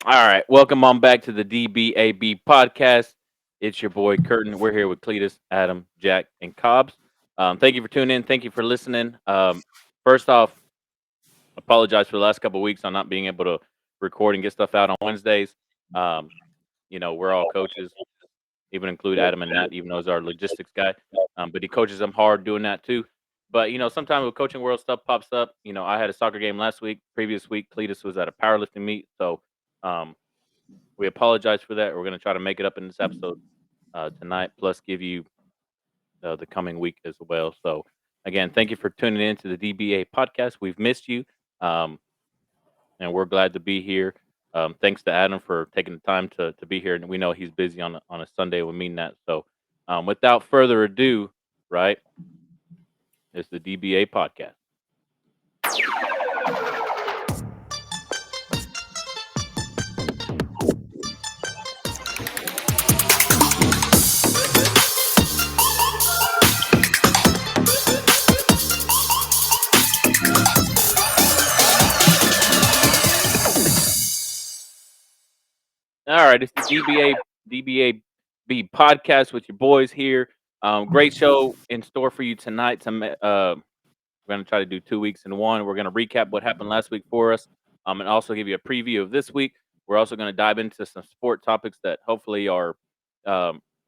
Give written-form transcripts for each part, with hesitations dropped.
All right, welcome on back to the D.B.A.B. Podcast. It's your boy Curtin. We're here with Cletus, Adam, Jack, and Cobbs. Thank you for tuning in. Thank you for listening. First off, apologize for the last couple of weeks on not being able to record and get stuff out on Wednesdays. Um, we're all coaches, even include Adam and Nat, even though he's our logistics guy. But he coaches them hard doing that too. But sometimes with coaching world stuff pops up. I had a soccer game last week. Previous week, Cletus was at a powerlifting meet, so um, we apologize for that. We're going to try to make it up in this episode tonight, plus give you the coming week as well. So, again, thank you for tuning in to the DBA podcast. We've missed you, um, and we're glad to be here. Thanks to Adam for taking the time to be here, and we know he's busy on a Sunday. We mean that. So, without further ado, right, it's the DBA podcast. All right, it's the DBAB podcast with your boys here. Great show in store for you tonight. We're going to try to do 2 weeks in one. We're going to recap what happened last week for us, and also give you a preview of this week. We're also going to dive into some sport topics that hopefully are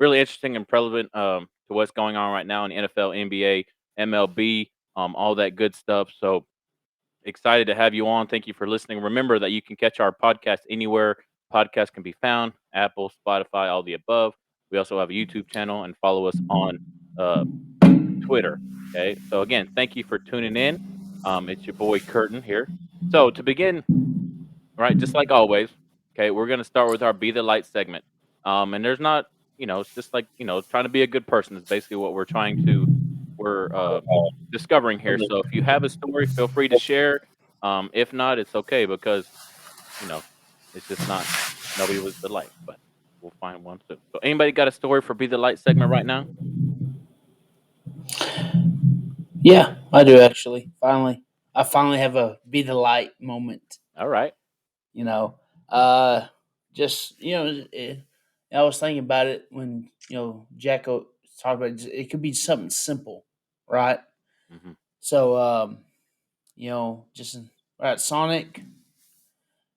really interesting and relevant to what's going on right now in the NFL, NBA, MLB, all that good stuff. So excited to have you on. Thank you for listening. Remember that you can catch our podcast anywhere podcasts can be found: Apple, Spotify, all the above. We also have a YouTube channel and follow us on uh, Twitter. Okay. So again, thank you for tuning in. It's your boy Curtin here. So to begin, right, just like always, okay, we're gonna start with our Be the Light segment. And there's not, it's just like trying to be a good person is basically what we're discovering here. So if you have a story, feel free to share. If not, it's okay because you know it's just not nobody was the light, but we'll find one soon. So anybody got a story for Be the Light segment right now? Yeah, I do actually. I finally have a be the light moment. All right. You know, uh, just I was thinking about it when Jacko talked about it. It could be something simple, right? Hmm. So just at Sonic,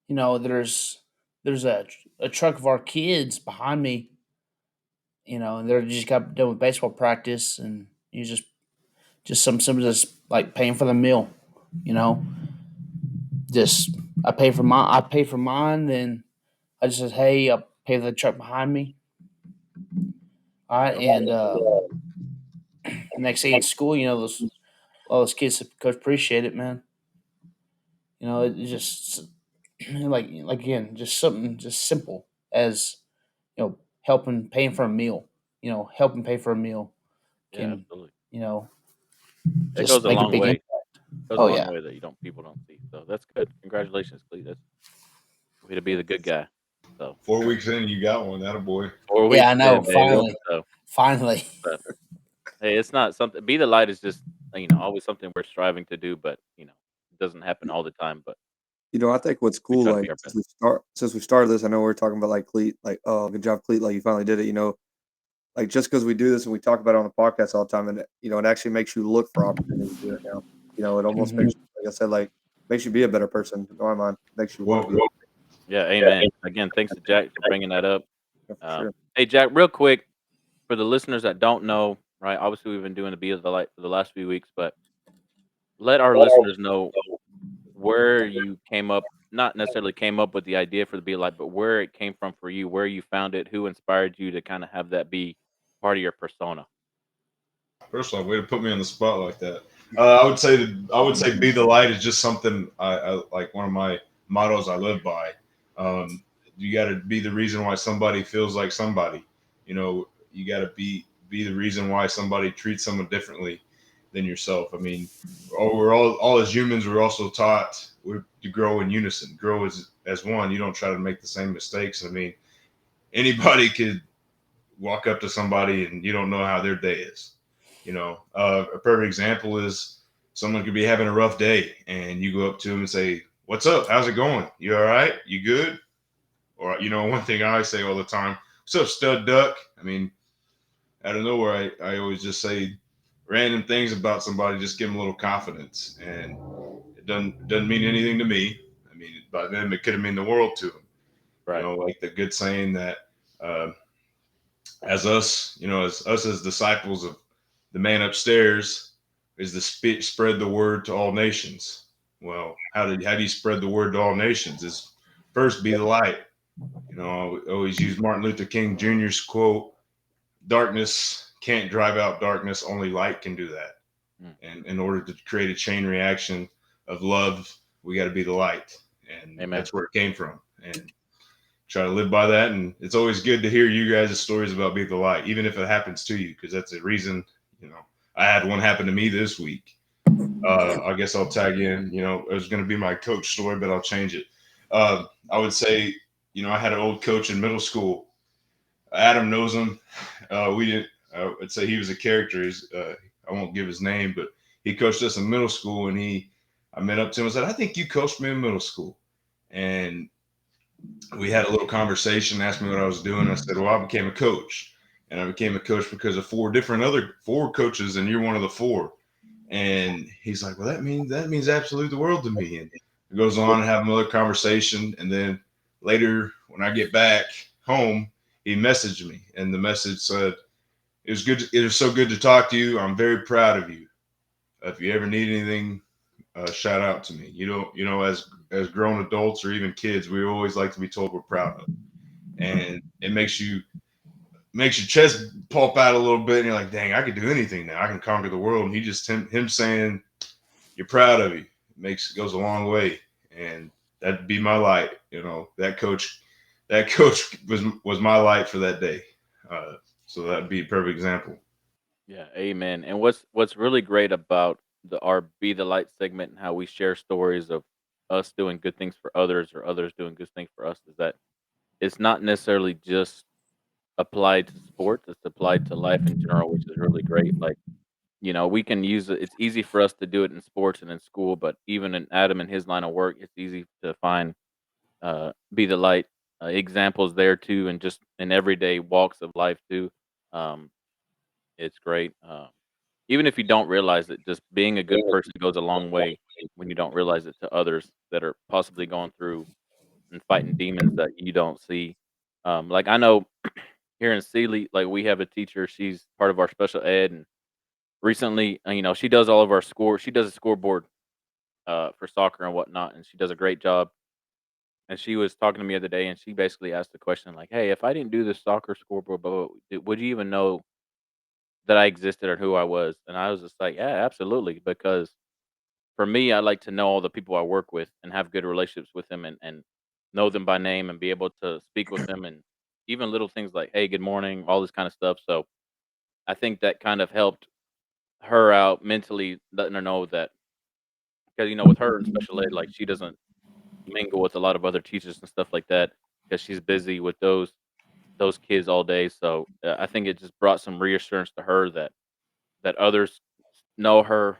there's a truck of our kids behind me, and they're just got done with baseball practice, and you just some simple, just like paying for the meal, you know. Just I pay for mine, then I just said, hey, I'll pay for the truck behind me. All right, and next day at school, all those kids said, Coach, appreciate it, man. It's just like again, just something just simple as helping paying for a meal. Helping pay for a meal Yeah, can absolutely. you know That just goes a make a long big way. impact. Goes a Oh long yeah, way that people don't see. So that's good. Congratulations, Clee. That's way to be the good guy. So 4 weeks in, you got one. That a boy. yeah,4 weeks I know. in, baby. Finally, So, finally. but hey, it's not something. Be the light is just always something we're striving to do, but it doesn't happen all the time. But I think what's we cool, try to like be our best. since we started this, I know we're talking about like Cleat, like, oh, good job, Cleat, like you finally did it. Like just because we do this and we talk about it on the podcast all the time, and it actually makes you look for opportunities to do it now. It almost Hmm. makes, like I said, like makes you be a better person. In my mind, makes you want Well, to be. Yeah, amen. Again, thanks to Jack for bringing that up. Yeah, for sure. Hey, Jack, real quick for the listeners that don't know, right? Obviously, we've been doing the Be of the Light for the last few weeks, but let our listeners know where you came up, not necessarily came up with the idea for the Be Light, but where it came from for you, where you found it, who inspired you to kind of have that be part of your persona. first off, way to put me on the spot like that. I would say be the light is just something I like one of my mottos I live by. You got to be the reason why somebody feels like somebody. You got to be the reason why somebody treats someone differently than yourself. I mean, we're all as humans. We're also taught to grow in unison, grow as one. You don't try to make the same mistakes. I mean, anybody could walk up to somebody and you don't know how their day is. A perfect example is someone could be having a rough day and you go up to them and say, "What's up? How's it going? You all right? You good?" Or one thing I say all the time, "What's up, stud duck?" I mean, out of nowhere, I always just say random things about somebody, just give them a little confidence, and it doesn't mean anything to me. I mean, by them, it could have meant the world to them. Right. Like the good saying that uh, as us, as disciples of the man upstairs, is to spread the word to all nations. Well, how do you spread the word to all nations? Is first be the light. I always use Martin Luther King Jr.'s quote: "Darkness can't drive out darkness; only light can do that." Mm. And in order to create a chain reaction of love, we got to be the light, and Amen. that's where it came from. And try to live by that. And it's always good to hear you guys' stories about being the light, even if it happens to you, because that's a reason. I had one happen to me this week. I guess I'll tag in. It was going to be my coach story, but I'll change it. I would say, I had an old coach in middle school. Adam knows him. We didn't. I'd say he was a character. I won't give his name, but he coached us in middle school, and I met up to him and said, "I think you coached me in middle school," and we had a little conversation, asked me what I was doing. I said, "Well, I became a coach, and I became a coach because of four coaches, and you're one of the four." And he's like, "Well, that means absolute the world to me." And it goes on and have another conversation, and then later when I get back home, he messaged me, and the message said, "It was good. It was so good to talk to you. I'm very proud of you. If you ever need anything, shout out to me." As grown adults or even kids, we always like to be told we're proud of, and it makes your chest pulp out a little bit, and you're like, "Dang, I could do anything now. I can conquer the world." And him saying you're proud of you goes a long way, and that'd be my light. That coach was my light for that day. So that'd be a perfect example. Yeah, amen. And what's really great about our Be the Light segment and how we share stories of us doing good things for others or others doing good things for us is that it's not necessarily just applied to sports, it's applied to life in general, which is really great. Like, we can use it. It's easy for us to do it in sports and in school, but even in Adam and his line of work, it's easy to find Be the Light examples there too, and just in everyday walks of life too. Um, it's great. Even if you don't realize it, just being a good person goes a long way when you don't realize it to others that are possibly going through and fighting demons that you don't see. Like I know here in Sealy, like we have a teacher. She's part of our special ed, and recently, she does all of our score. She does a scoreboard for soccer and whatnot, and she does a great job. And she was talking to me the other day, and she basically asked the question like, "Hey, if I didn't do the soccer scoreboard, would you even know that I existed or who I was?" And I was just like, "Yeah, absolutely," because for me, I like to know all the people I work with and have good relationships with them and know them by name and be able to speak with them and even little things like, "Hey, good morning," all this kind of stuff. So I think that kind of helped her out mentally, letting her know that because with her in special ed, like she doesn't mingle with a lot of other teachers and stuff like that because she's busy with those kids all day. So I think it just brought some reassurance to her that others know her,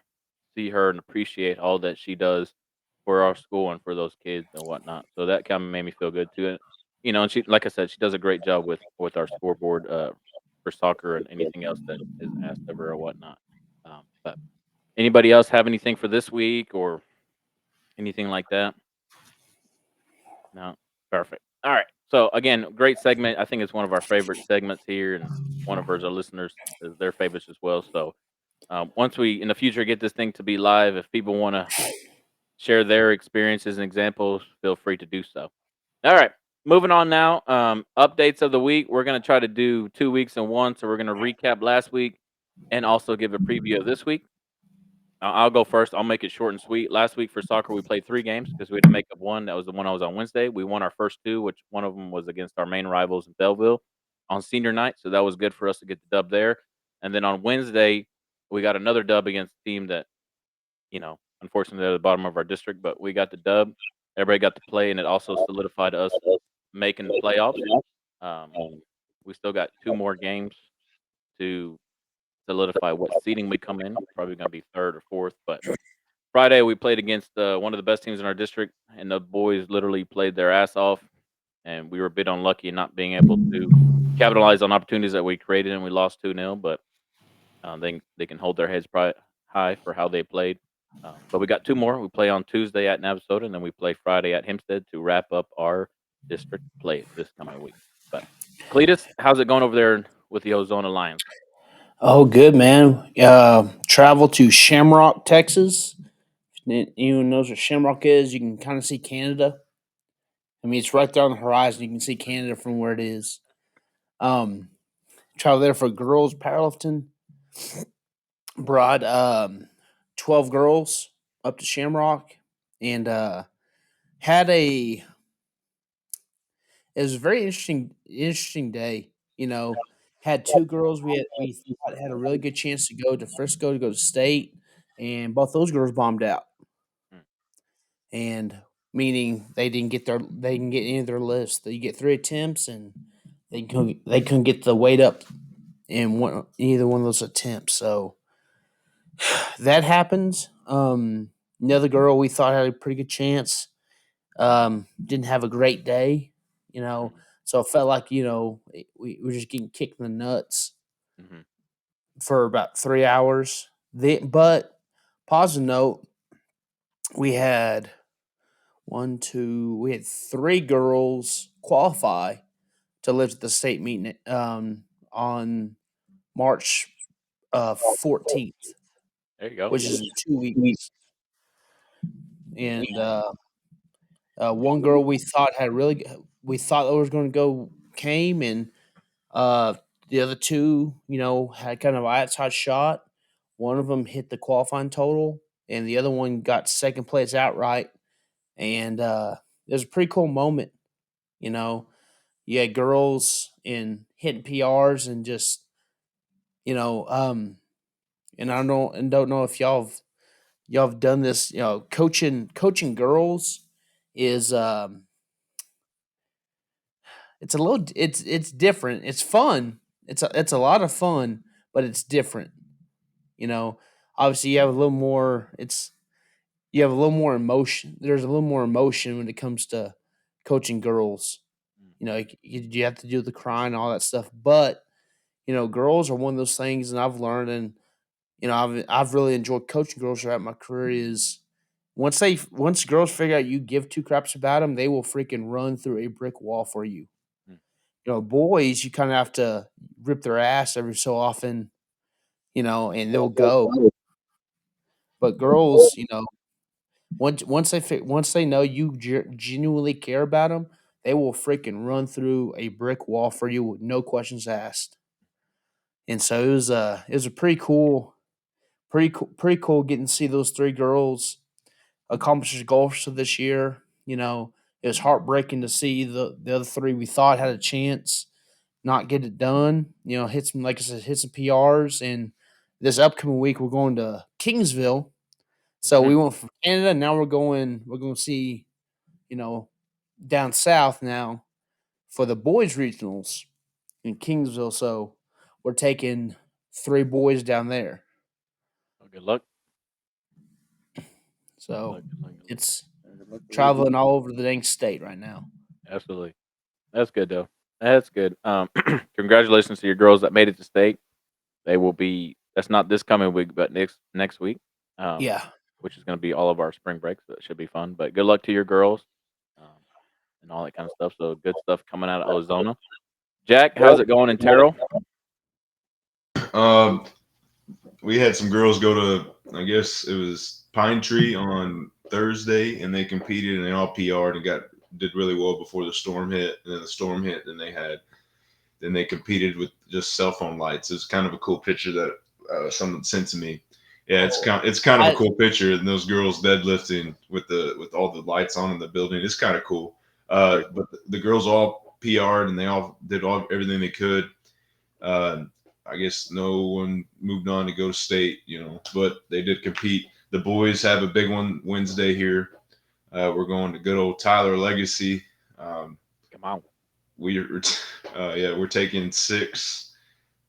see her, and appreciate all that she does for our school and for those kids and whatnot. So that kind of made me feel good too. And she, like I said, she does a great job with our scoreboard for soccer and anything else that is asked of her or whatnot. But anybody else have anything for this week or anything like that? No, perfect. All right. So again, great segment. I think it's one of our favorite segments here, and one of our listeners is their favorites as well. So once we in the future get this thing to be live, if people want to share their experiences and examples, feel free to do so. All right, moving on now. Updates of the week. We're going to try to do 2 weeks in one. So we're going to recap last week and also give a preview of this week. I'll go first. I'll make it short and sweet. Last week for soccer, we played 3 games because we had to make up one. That was the one I was on Wednesday. We won our first two, which one of them was against our main rivals in Belleville on senior night. So that was good for us to get the dub there. And then on Wednesday, we got another dub against a team that, unfortunately, they're at the bottom of our district, but we got the dub. Everybody got to play, and it also solidified us making the playoffs. Um, we still got 2 more games to solidify what seeding we come in. Probably going to be third or fourth, but Friday we played against one of the best teams in our district, and the boys literally played their ass off. and we were a bit unlucky in not being able to capitalize on opportunities that we created, and we lost 2-0. But they can hold their heads high for how they played. But we got two more. We play on Tuesday at Navasota, and then we play Friday at Hempstead to wrap up our district play this coming week. But Cletus, how's it going over there with the Ozona Lions? Oh, good man. Travel to Shamrock, Texas. If anyone knows where Shamrock is, you can kind of see Canada. I mean, it's right there on the horizon. You can see Canada from where it is. Um, Travel there for girls powerlifting. Brought 12 girls up to Shamrock and had a it was a very interesting day. Had two girls we thought had a really good chance to go to Frisco to go to state, and both those girls bombed out. Hmm. And meaning they didn't get any of their lists. They get 3 attempts and they couldn't get the weight up in either one of those attempts. So that happens. Another girl we thought had a pretty good chance didn't have a great day, you know. Mhm. So it felt like we were just getting kicked in the nuts Mhm. for about 3 hours. But positive note, we had we had three girls qualify to live at the state meeting on March 14th, There you go. which is in 2 weeks. And one girl we thought that was going to go came, and uh, the other two, had kind of an outside shot. One of them hit the qualifying total, and the other one got second place outright. And it was a pretty cool moment. You know, you had girls in hitting PRs and just and I don't know if y'all have done this. Coaching girls is it's different. It's fun. It's a lot of fun, but it's different. You know, Obviously you have a little more. You have a little more emotion. There's a little more emotion when it comes to coaching girls. Mm. You have to do the crying and all that stuff, but girls are one of those things, and I've learned, and I've really enjoyed coaching girls throughout my career. Is once girls figure out you give two craps about them, they will freaking run through a brick wall for you. Mm. Boys, you kind of have to rip their ass every so often, and they'll go. But girls, once they know you genuinely care about them, they will freaking run through a brick wall for you with no questions asked. And so it was a pretty cool getting to see those three girls accomplish their goals for this year. It was heartbreaking to see the other three we thought had a chance not get it done. Hit some, like I said, hit some PRs. And this upcoming week we're going to Kingsville. So Mhm. we went from Canada. Now we're going to see, you know, down south now for the boys regionals in Kingsville. So we're taking three boys down there. Well, good luck. Good So luck. Good luck. Good luck. it's Good luck to you. traveling all over the dang state right now. Absolutely. That's good though. That's good. Congratulations to your girls that made it to state. They will be. That's not this coming week, but next week. Um, Yeah. which is going to be all of our spring breaks. So it should be fun. But good luck to your girls, um, and all that kind of stuff. So good stuff coming out of Ozona. Jack, how's it going in Terrell? Um, we had some girls go to, I guess it was Pine Tree on Thursday, and they competed and they all PR'd and did really well before the storm hit. And then the storm hit, and then they competed with just cell phone lights. It was kind of a cool picture that someone sent to me. Yeah, it's kind of a I cool picture, and those girls deadlifting with all the lights on in the building. It's kind of cool. But the girls all PR'd and they all did everything they could. Uh, I guess no one moved on to go to state, but they did compete. The boys have a big one Wednesday here. We're going to good old Tyler Legacy. Um, Come on. we're taking 6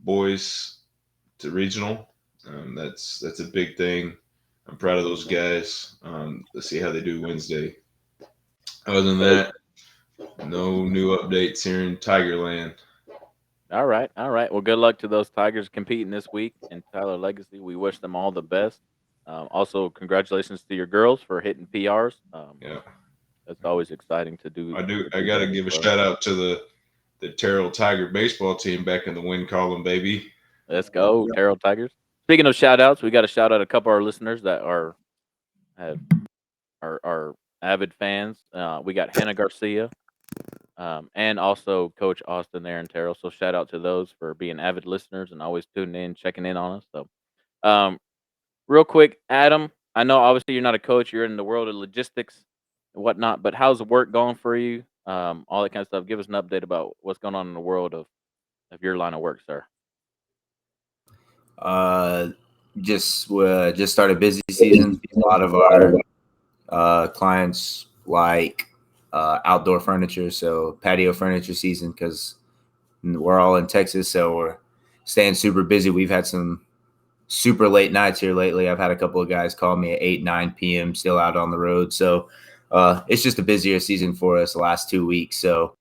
boys to regional. That's a big thing. I'm proud of those guys. Let's see how they do Wednesday. Other than that, No new updates here in Tigerland. All right, all right. Well, good luck to those Tigers competing this week in Tyler Legacy. We wish them all the best. Also, congratulations to your girls for hitting PRs. Yeah, That's always exciting to do. I do. To I do got to that as give a well. shout out to the Terrell Tiger baseball team back in the win column, baby. Let's go, Terrell Tigers. Speaking of shout outs, we got to shout out a couple of our listeners that have are avid fans. We got Hannah Garcia, and also Coach Austin there in Terrell. So shout out to those for being avid listeners and always tuning in, checking in on us. So, um, real quick, Adam, I know obviously you're not a coach, you're in the world of logistics and whatnot, but how's the work going for you? All that kind of stuff. Give us an update about what's going on in the world of your line of work, sir. Uh, just started busy season. A lot of our clients like outdoor furniture, so patio furniture season because we're all in Texas, so we're staying super busy. We've had some super late nights here lately. I've had a couple of guys call me at 8, 9 p.m. still out on the road. So it's just a busier season for us the last 2 weeks. So,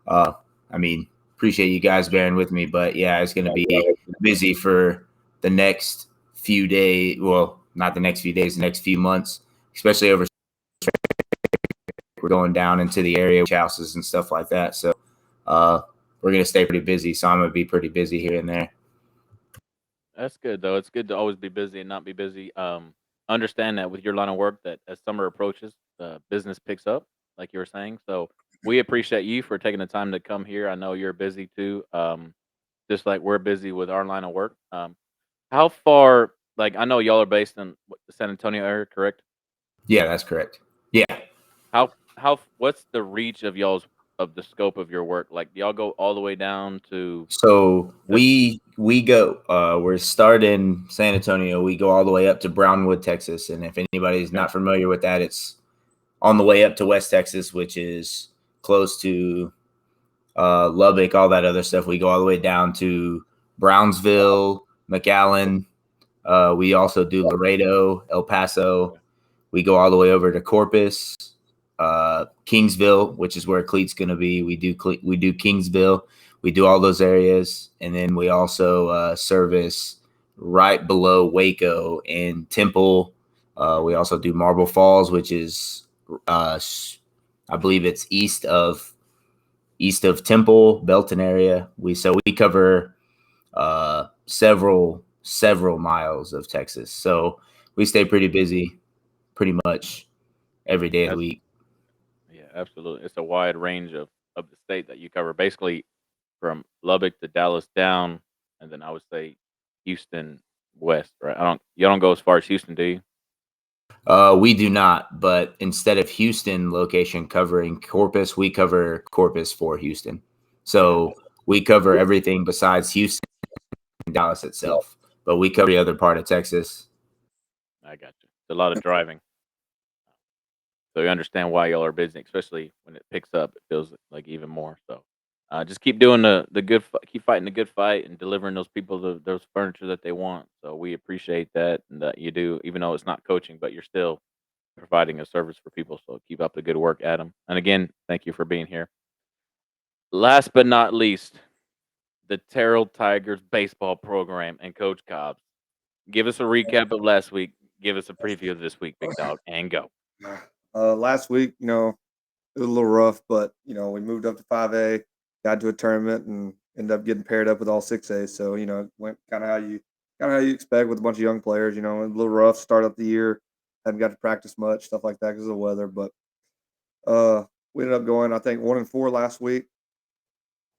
I mean, appreciate you guys bearing with me. But, yeah, it's going to be busy for the next few days. Well, not the next few days, the next few months, especially over we're going down into the area with houses and stuff like that. So we're going to stay pretty busy. So I'm going to be pretty busy here and there. That's good though. It's good to always be busy and not be busy. Understand that with your line of work, that as summer approaches, the business picks up, like you were saying. So we appreciate you for taking the time to come here. I know you're busy too, just like we're busy with our line of work. How far? Like I know y'all are based in the San Antonio area, correct? Yeah, that's correct. Yeah. What's the reach of y'all's of the scope of your work? Like do y'all go all the way down to So the we go we're starting San Antonio. We go all the way up to Brownwood, Texas. And if anybody's okay, not familiar with that, it's on the way up to West Texas, which is close to Lubbock, all that other stuff. We go all the way down to Brownsville, McAllen. We also do Laredo, El Paso. okay, We go all the way over to Corpus, Kingsville, which is where Cleat's going to be. We do Kingsville. We do all those areas, and then we also service right below Waco and Temple. We also do Marble Falls, which is I believe it's east of Temple, Belton area. We cover several miles of Texas. So we stay pretty busy pretty much every day of the that's week. yeah, absolutely. It's a wide range of the state that you cover, basically from Lubbock to Dallas down, and then I would say Houston west. Right? You don't go as far as Houston, do you? We do not, but instead of Houston location covering Corpus, we cover Corpus for Houston. So we cover everything besides Houston and Dallas itself, but we cover the other part of Texas. I got you. It's a lot of driving, so you understand why y'all are busy, especially when it picks up. It feels like even more. So, just keep doing the good, keep fighting the good fight, and delivering those people those furniture that they want. So we appreciate that and that you do, even though it's not coaching, but you're still providing a service for people. So keep up the good work, Adam. And again, thank you for being here. Last but not least, the Terrell Tigers baseball program and Coach Cobbs. Give us a recap of last week. Give us a preview of this week, big dog, and go. Last week, it was a little rough, but we moved up to 5A, got to a tournament, and ended up getting paired up with all 6A. So it went kind of how you expect with a bunch of young players. A little rough start up the year, hadn't got to practice much, stuff like that because of the weather. But we ended up going, I think, 1-4 last week.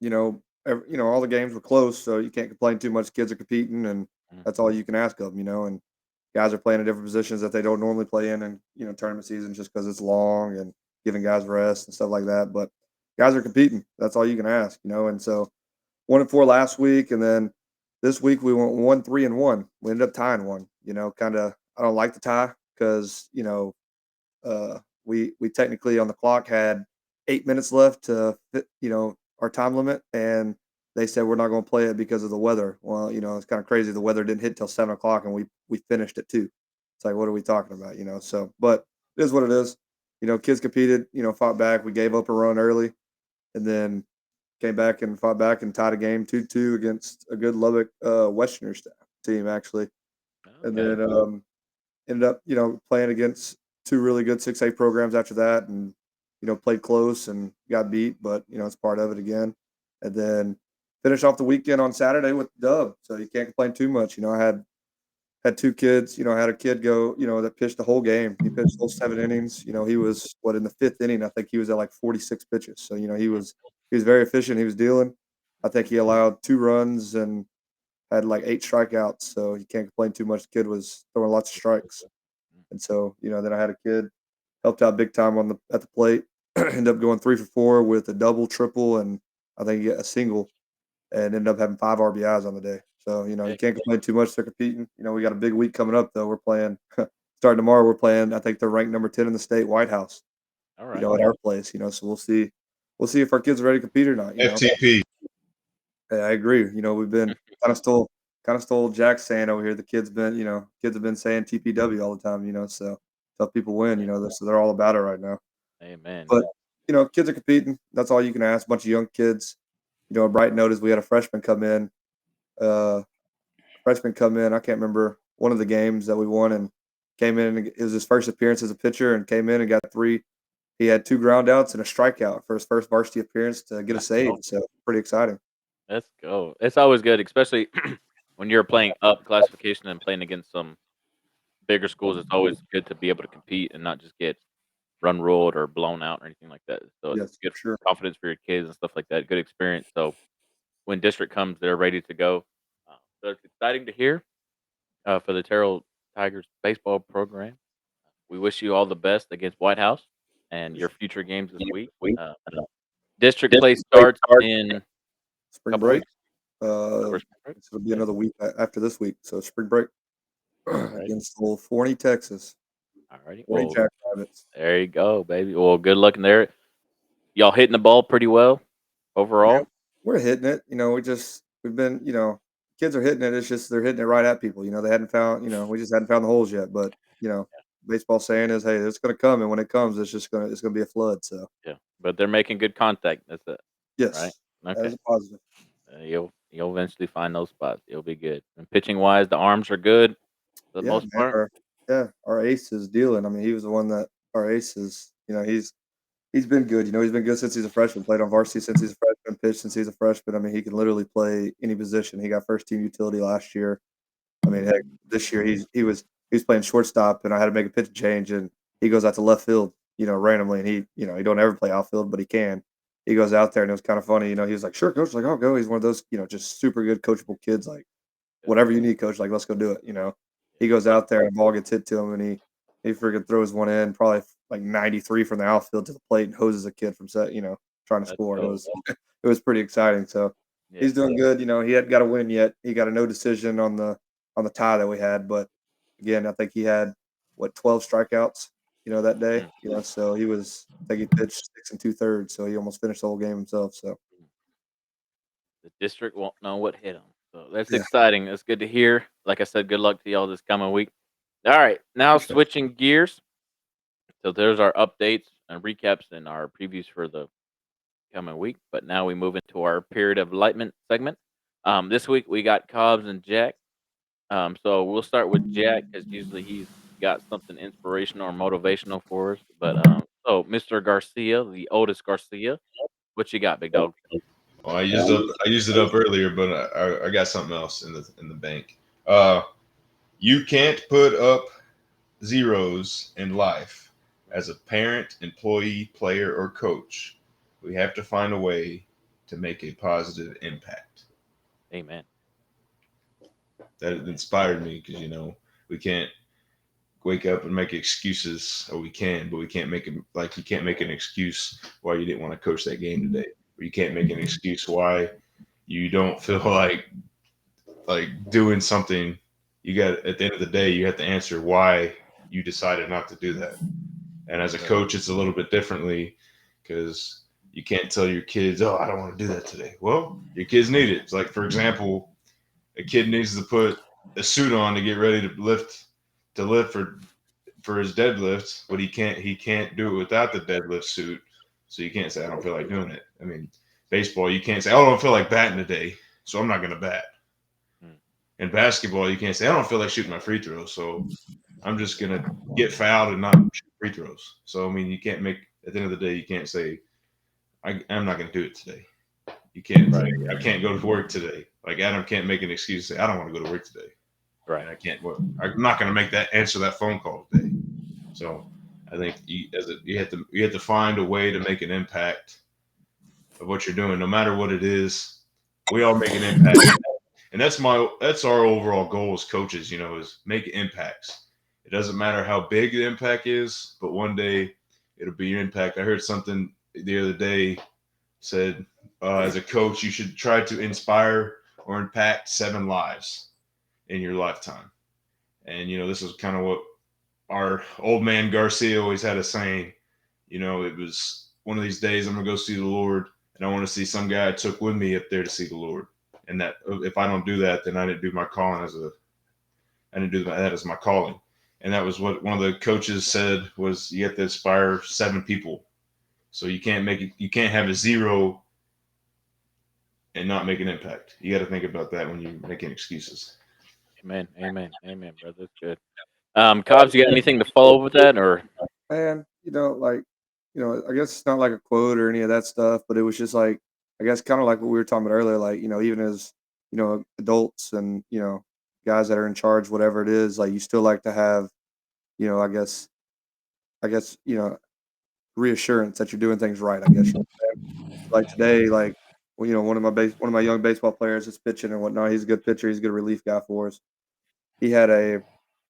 All the games were close, so you can't complain too much. Kids are competing, and Mhm. that's all you can ask of them. And guys are playing in different positions that they don't normally play in, and tournament season just because it's long and giving guys rest and stuff like that. But guys are competing. That's all you can ask. And so 1-4 last week, and then this week we went 1-3-1. We ended up tying one. Kind of. I don't like the tie because we technically on the clock had 8 minutes left to fit, our time limit, and they said we're not going to play it because of the weather. Well, it's kind of crazy. The weather didn't hit till 7 o'clock, and we finished at 2. It's like, what are we talking about? So, but it is what it is. Kids competed. Fought back. We gave up a run early, and then came back and fought back and tied a game 2-2 against a good Lubbock Westerners team actually, and Okay. then ended up playing against two really good 6A programs after that, and played close and got beat, but it's part of it again, and then finished off the weekend on Saturday with the dub, so you can't complain too much. I had two kids. I had a kid go, that pitched the whole game. He pitched those 7 innings. He was in the fifth inning. I think he was at like 46 pitches. So he was very efficient. He was dealing. I think he allowed 2 runs and had like 8 strikeouts. So you can't complain too much. The kid was throwing lots of strikes. And so then I had a kid helped out big time at the plate. Ended up going 3 for 4 with a double, triple, and I think a single, and ended up having 5 RBIs on the day. So, you can't complain too much. They're competing. We got a big week coming up, though. We're playing starting tomorrow. We're playing, I think they're ranked number 10 in the state, White House, All right. at our place, so we'll see. We'll see if our kids are ready to compete or not. FTP. I agree. We've been kind of stole Jack's saying over here. The kids have been saying TPW all the time, so tough people win, so they're all about it right now. Amen. But, kids are competing. That's all you can ask. A bunch of young kids. A bright note is we had a freshman come in. I can't remember one of the games that we won, and came in, and it was his first appearance as a pitcher, and came in and got 3. He had 2 groundouts and a strikeout for his first varsity appearance to get a save. So pretty exciting. Let's go. It's always good, especially when you're playing up classification and playing against some bigger schools. It's always good to be able to compete and not just get run ruled or blown out or anything like that. So it's Yes, good for sure. confidence for your kids and stuff like that. Good experience. So when district comes, they're ready to go. So it's exciting to hear for the Terrell Tigers baseball program. We wish you all the best against White House and your future games this week. District play starts in a Spring couple break. weeks. Over spring break. It'll be another week after this week. So spring break against old Forney, Texas. All righty. Forney Well, Jackrabbits. there you go, baby. Well, good luck in there. Y'all hitting the ball pretty well overall. We're hitting it. We've been, kids are hitting it. It's just they're hitting it right at people. They hadn't found, we just hadn't found the holes yet. But, baseball saying is, hey, it's going to come. And when it comes, it's going to be a flood. So, Yeah, but they're making good contact. That's it. yes, Right. that Okay. is a positive. You'll eventually find those spots. You'll be good. And pitching wise, the arms are good for the Yeah, most man, part. our ace is dealing. I mean, he was the one that our ace is, he's been good. He's been good since he's a freshman, played on varsity since he's a freshman, pitched since he's a freshman. I mean, he can literally play any position. He got first team utility last year. I mean, heck, this year he was playing shortstop, and I had to make a pitch change, and he goes out to left field, randomly, and he don't ever play outfield, but he can. He goes out there, and it was kind of funny. He was like, "Sure, coach." Like, "I'll go." He's one of those, just super good, coachable kids. Like, whatever you need, coach. Like, let's go do it. He goes out there, and the ball gets hit to him, and he freaking throws one in, probably like 93 from the outfield to the plate, and hoses a kid from trying to That's score. dope. It was pretty exciting. So Yeah. he's doing good. He hadn't got a win yet. He got a no decision on the tie that we had, but again, I think he had 12 strikeouts, that day. So I think he pitched 6 2/3, so he almost finished the whole game himself. So The district won't know what hit them. So that's Yeah. exciting. That's good to hear. Like I said, good luck to y'all this coming week. All right, now switching gears. So there's our updates and recaps and our previews for the coming week. But now we move into our period of enlightenment segment. This week we got Cobbs and Jack. So we'll start with Jack because usually he's got something inspirational or motivational for us. But so Mr. Garcia, the Otis Garcia, what you got, big dog? Oh, I used it up earlier, but I got something else in the bank. You can't put up zeros in life as a parent, employee, player, or coach. We have to find a way to make a positive impact. Amen. That inspired me because we can't wake up and make excuses, or we can, but we can't make it like you can't make an excuse why you didn't want to coach that game today, or you can't make an excuse why you don't feel like doing something. You got at the end of the day, you have to answer why you decided not to do that. And as a coach, it's a little bit differently because you can't tell your kids, "Oh, I don't want to do that today." Well, your kids need it. It's like, for example, a kid needs to put a suit on to get ready to lift for his deadlifts, but he can't do it without the deadlift suit. So you can't say I don't feel like doing it. I mean, baseball, you can't say, oh, I don't feel like batting today, so I'm not going to bat. Mm. In basketball, you can't say, I don't feel like shooting my free throws, so I'm just going to get fouled and not shoot free throws. So, I mean, you can't make, at the end of the day, you can't say, I'm not going to do it today. You can't say, Right. I can't go to work today. Like Adam can't make an excuse to say, I don't want to go to work today. Right. And I can't, well, I'm not going to make that, answer that phone call today. So I think you have to find a way to make an impact of what you're doing, no matter what it is. We all make an impact, and that's our overall goal as coaches. Is make impacts. It doesn't matter how big the impact is, but one day it'll be your impact. I heard something the other day said, as a coach, you should try to inspire or impact 7 lives in your lifetime. And this is kind of what our old man Garcia always had a saying. It was one of these days I'm gonna go see the Lord, and I want to see some guy I took with me up there to see the Lord. And that if I don't do that, then I didn't do my calling I didn't do that as my calling. And that was what one of the coaches said was you have to inspire 7 people. So you can't have a 0 and not make an impact. You got to think about that when you're making excuses. Amen. Amen. Amen, brother. That's good. Cobbs, you got anything to follow up with that, or And like, I guess it's not like a quote or any of that stuff, but it was just like, I guess kind of like what we were talking about earlier, like, even as, adults and, guys that are in charge, whatever it is, like you still like to have, I guess, reassurance that you're doing things right, I guess. Like today, like, well, one of my young baseball players is pitching and whatnot. He's a good pitcher. He's a good relief guy for us. He had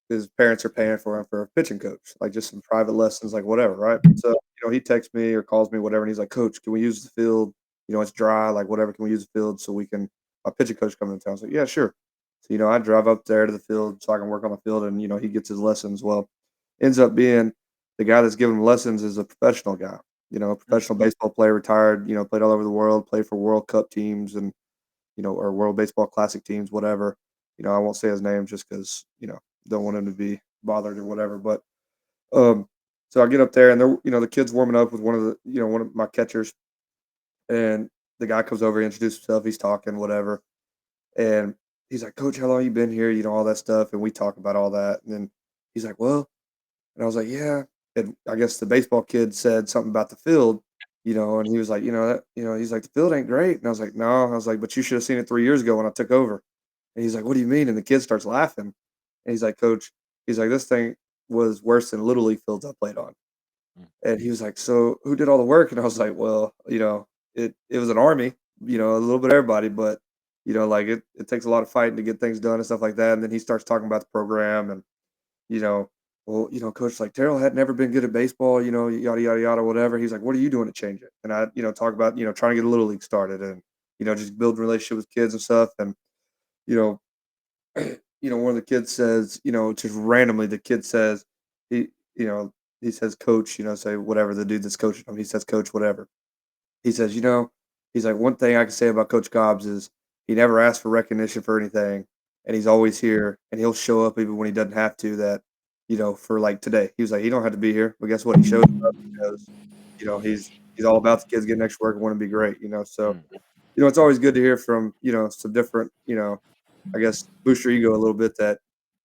his parents are paying for him for a pitching coach, like just some private lessons, like whatever, right? So, he texts me or calls me, whatever, and he's like, Coach, can we use the field? It's dry, like whatever, can we use the field so we can a pitching coach coming to town? I was like, yeah, sure. So, I drive up there to the field so I can work on the field and he gets his lessons. Well, ends up being the guy that's giving him lessons is a professional guy, a professional baseball player, retired, played all over the world, played for World Cup teams and or World Baseball Classic teams, whatever. I won't say his name just because, don't want him to be bothered or whatever. But so I get up there and they're, the kid's warming up with one of my catchers, and the guy comes over, he introduces himself, he's talking, whatever, and he's like, Coach, how long you been here? All that stuff, and we talk about all that, and then he's like, well, and I was like, yeah, and I guess the baseball kid said something about the field. And he was like, he's like, the field ain't great. And I was like, no, I was like, but you should have seen it 3 years ago when I took over. And he's like, what do you mean? And the kid starts laughing. And he's like, Coach, he's like, this thing was worse than Little League fields I played on. And he was like, so who did all the work? And I was like, well, it was an army, a little bit of everybody, but, like it takes a lot of fighting to get things done and stuff like that. And then he starts talking about the program and, you know, well, Coach, like Terrell had never been good at baseball, yada, yada, yada, whatever. He's like, what are you doing to change it? And I, talk about, trying to get a Little League started and, just build relationship with kids and stuff. And, you know, one of the kids says, just randomly, the kid says, he, you know, he says, Coach, say whatever the dude that's coaching him, he says, Coach, whatever. He says, he's like, one thing I can say about Coach Cobbs is he never asks for recognition for anything, and he's always here, and he'll show up even when he doesn't have to. That, for like today, he was like, he don't have to be here, but guess what? He shows up because, he's all about the kids getting extra work and want to be great. So, it's always good to hear from some different, I guess boost your ego a little bit that,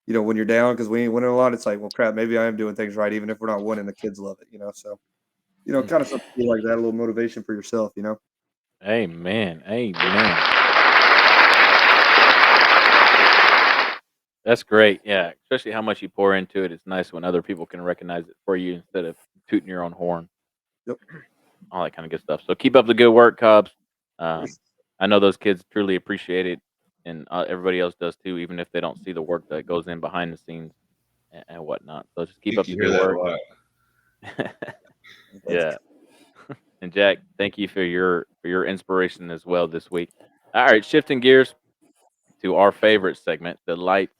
when you're down because we ain't winning a lot, it's like, well, crap, maybe I am doing things right, even if we're not winning. The kids love it, So, kind of something like that, a little motivation for yourself. Amen. Amen. That's great. Yeah, especially how much you pour into it. It's nice when other people can recognize it for you instead of tooting your own horn. Yep. All that kind of good stuff. So keep up the good work, Cubs. I know those kids truly appreciate it, and everybody else does too, even if they don't see the work that goes in behind the scenes and whatnot. So just keep up the You good hear that work. a lot. Yeah. And Jack, thank you for your inspiration as well this week. All right, shifting gears to our favorite segment, the light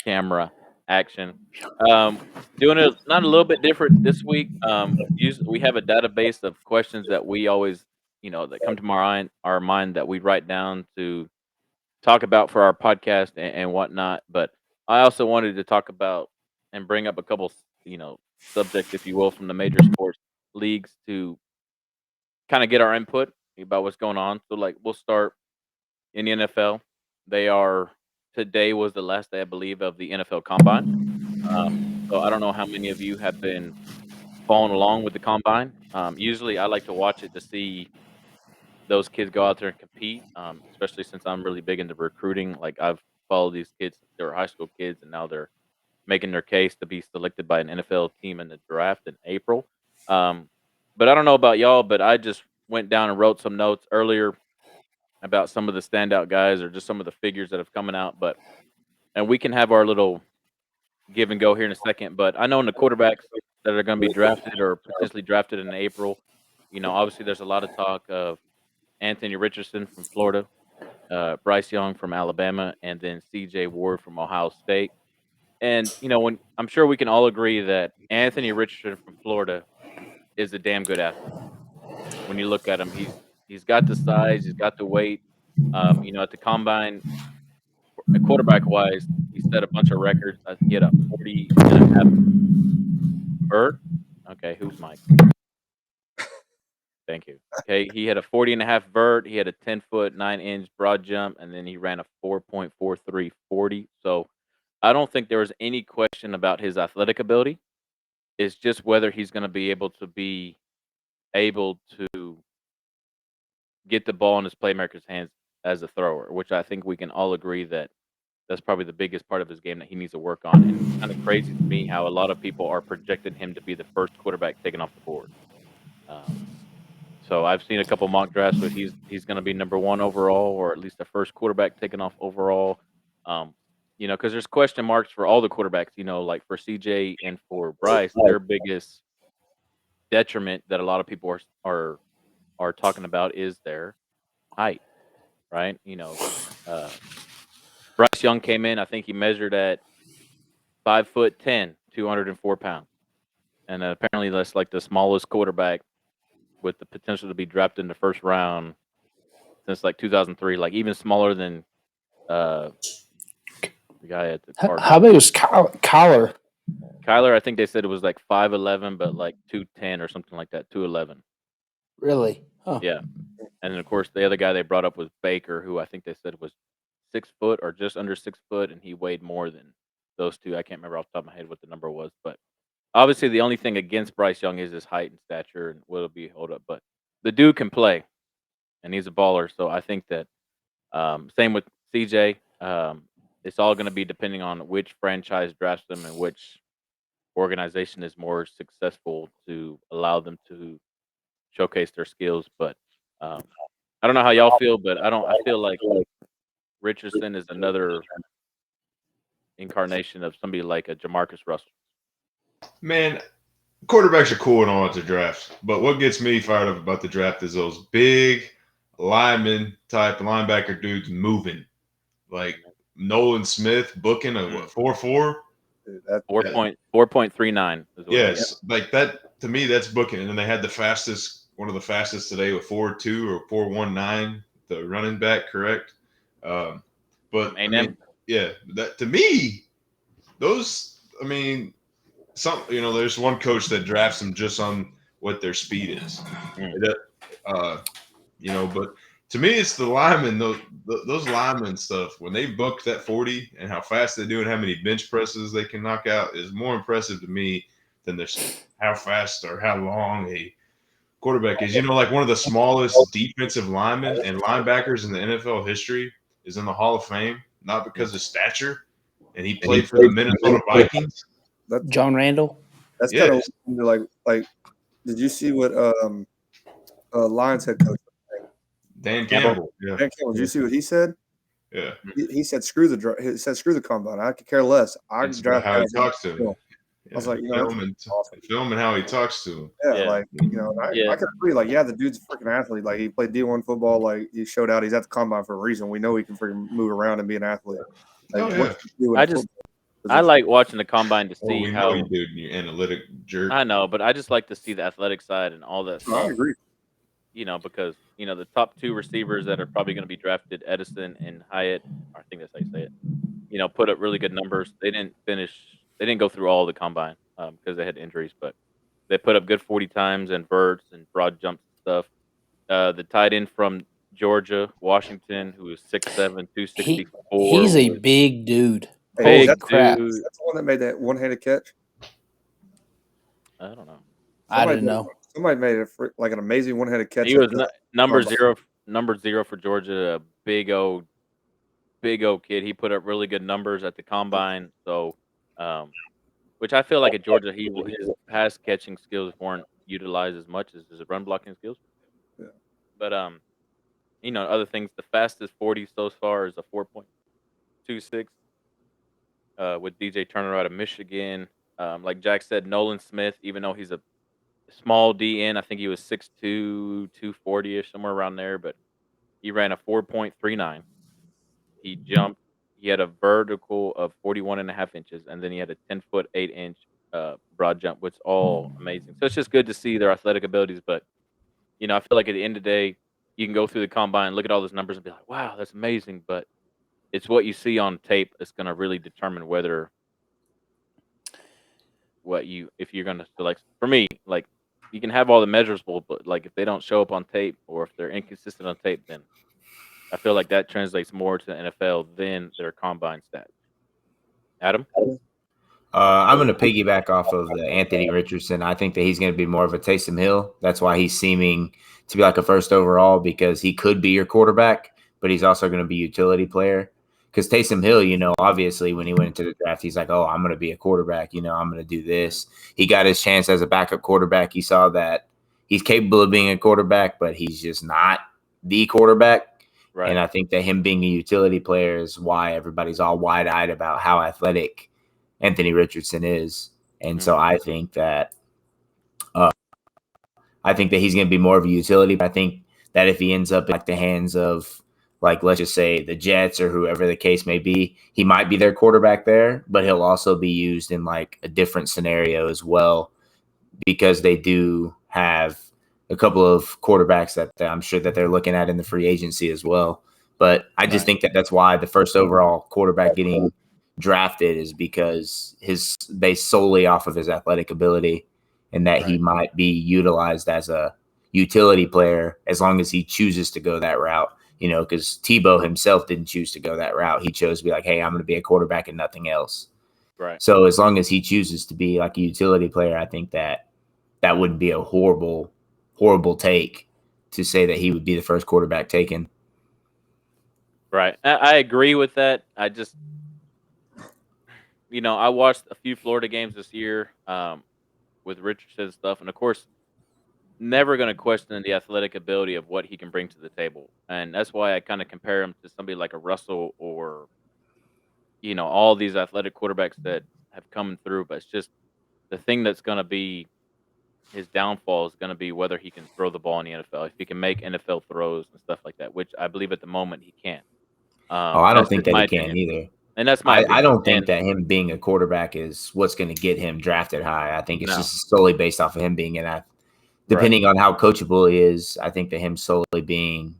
camera action. Doing it not a little bit different this week. We have a database of questions that we always, that come to our mind that we write down to talk about for our podcast and whatnot. But I also wanted to talk about and bring up a couple, subjects, if you will, from the major sports leagues to kind of get our input about what's going on. So like we'll start in the NFL. They are today was the last day I believe of the NFL Combine. So I don't know how many of you have been following along with the Combine. Usually I like to watch it to see those kids go out there and compete. Especially since I'm really big into recruiting. Like I've followed these kids since they were high school kids, and now they're making their case to be selected by an NFL team in the draft in April. Um, but I don't know about y'all, but I just went down and wrote some notes earlier about some of the standout guys or just some of the figures that have coming out. But and we can have our little give and go here in a second. But I know in the quarterbacks that are going to be drafted or potentially drafted in April, obviously there's a lot of talk of Anthony Richardson from Florida, Bryce Young from Alabama, and then C.J. Ward from Ohio State. And when I'm sure we can all agree that Anthony Richardson from Florida is a damn good athlete. When you look at him, he's got the size, he's got the weight. At the combine, quarterback wise, he set a bunch of records. He had a 40.5 vert. Okay, who's Mike? Thank you. Okay, he had a 40.5 vert. He had a 10-foot 9-inch broad jump, and then he ran a 4.43 40. So I don't think there was any question about his athletic ability. It's just whether he's going to be able to get the ball in his playmaker's hands as a thrower, which I think we can all agree that that's probably the biggest part of his game that he needs to work on. And it's kind of crazy to me how a lot of people are projecting him to be the first quarterback taken off the board. So I've seen a couple mock drafts where he's going to be number one overall, or at least the first quarterback taken off overall. Because there's question marks for all the quarterbacks. Like for CJ and for Bryce, their biggest detriment that a lot of people are talking about is their height, right? Bryce Young came in. I think he measured at 5'10", 204 pounds, and apparently that's like the smallest quarterback with the potential to be drafted in the first round since like 2003. Like even smaller than the guy at the Cardinals. How big was Kyler? Kyler, I think they said it was like 5'11", but like 210 or something like that. 211. Really? Huh. Yeah. And then of course the other guy they brought up was Baker, who I think they said was 6 foot or just under 6 foot, and he weighed more than those two. I can't remember off the top of my head what the number was, but obviously the only thing against Bryce Young is his height and stature and will be hold up. But the dude can play, and he's a baller. So I think that same with CJ. It's all going to be depending on which franchise drafts them and which organization is more successful to allow them to showcase their skills. But I don't know how y'all feel, but I feel like Richardson is another incarnation of somebody like a Jamarcus Russell. Man, quarterbacks are cool and all at the draft, but what gets me fired up about the draft is those big lineman type linebacker dudes moving, like Nolan Smith booking a 4.4. 4.39. Yes, like that to me, that's booking. And then they had one of the fastest today with 4.2 or 4.19, the running back, correct? But I mean, yeah, that to me, there's one coach that drafts them just on what their speed is. But to me, it's the linemen, those linemen stuff. When they book that 40 and how fast they do and how many bench presses they can knock out is more impressive to me than how fast or how long a quarterback is. Like one of the smallest defensive linemen and linebackers in the NFL history is in the Hall of Fame, not because of stature, and he played for the Minnesota Vikings. John Randall. That's kind of like. Did you see what Lions head coach Dan Campbell? Yeah. Dan Campbell. Did you see what he said? Yeah. He said screw the combine. I could care less. I draft how he talks to him. Yeah. I was like, filming how he talks to him. Yeah. I could agree. Like, yeah, the dude's a freaking athlete. Like, he played D1 football. Like, he showed out. He's at the combine for a reason. We know he can freaking move around and be an athlete. Like, I like watching the combine to see how you do, you analytic jerk. I know, but I just like to see the athletic side and all that stuff. I agree. Because the top two receivers that are probably going to be drafted, Edison and Hyatt, I think that's how you say it. Put up really good numbers. They didn't go through all the combine because they had injuries, but they put up good 40 times and birds and broad jumps and stuff. the tight end from Georgia, Washington, who is 6'7", He 264, he's a was big dude. Hey, Holy big crap! dude. that's the one that made that one-handed catch. I don't know. I Somebody didn't did, know. somebody made it like an amazing one-handed catch He at was the number combine. zero for Georgia. A big old kid. He put up really good numbers at the combine. So, um, which I feel like at Georgia, his pass catching skills weren't utilized as much as his run blocking skills. Yeah. But other things. The fastest 40 so far is a 4.26. With DJ Turner out of Michigan. Like Jack said, Nolan Smith, even though he's a small DN, I think he was 6'2", 240-ish, somewhere around there, but he ran a 4.39. He jumped. He had a vertical of 41.5 inches, and then he had a 10-foot 8-inch broad jump, which is all amazing. So it's just good to see their athletic abilities. But I feel like at the end of the day, you can go through the combine, look at all those numbers, and be like, "Wow, that's amazing." But it's what you see on tape that's going to really determine whether if you're going to select. For me, like, you can have all the measurables, but like if they don't show up on tape or if they're inconsistent on tape, then I feel like that translates more to the NFL than their combine stats. Adam? I'm going to piggyback off of the Anthony Richardson. I think that he's going to be more of a Taysom Hill. That's why he's seeming to be like a first overall, because he could be your quarterback, but he's also going to be a utility player. Because Taysom Hill, obviously when he went into the draft, he's like, oh, I'm going to be a quarterback. I'm going to do this. He got his chance as a backup quarterback. He saw that he's capable of being a quarterback, but he's just not the quarterback. Right. And I think that him being a utility player is why everybody's all wide-eyed about how athletic Anthony Richardson is. And so I think that he's going to be more of a utility. But I think that if he ends up in like the hands of, like, let's just say the Jets or whoever the case may be, he might be their quarterback there, but he'll also be used in like a different scenario as well, because they do have a couple of quarterbacks that I'm sure that they're looking at in the free agency as well. But I just think that that's why the first overall quarterback getting drafted is because his based solely off of his athletic ability, and that he might be utilized as a utility player as long as he chooses to go that route. Because Tebow himself didn't choose to go that route. He chose to be like, hey, I'm going to be a quarterback and nothing else. Right. So as long as he chooses to be like a utility player, I think that wouldn't be a horrible take to say that he would be the first quarterback taken. Right. I agree with that. I just, I watched a few Florida games this year with Richardson and stuff. And of course, never going to question the athletic ability of what he can bring to the table. And that's why I kind of compare him to somebody like a Russell or, all these athletic quarterbacks that have come through. But it's just the thing that's going to be his downfall is going to be whether he can throw the ball in the NFL, if he can make NFL throws and stuff like that, which I believe at the moment he can't. I don't That's think just that my he can opinion. either. And that's my I opinion. don't think And that him being a quarterback is what's going to get him drafted high. I think it's No. just solely based off of him being depending on how coachable he is. I think that him solely being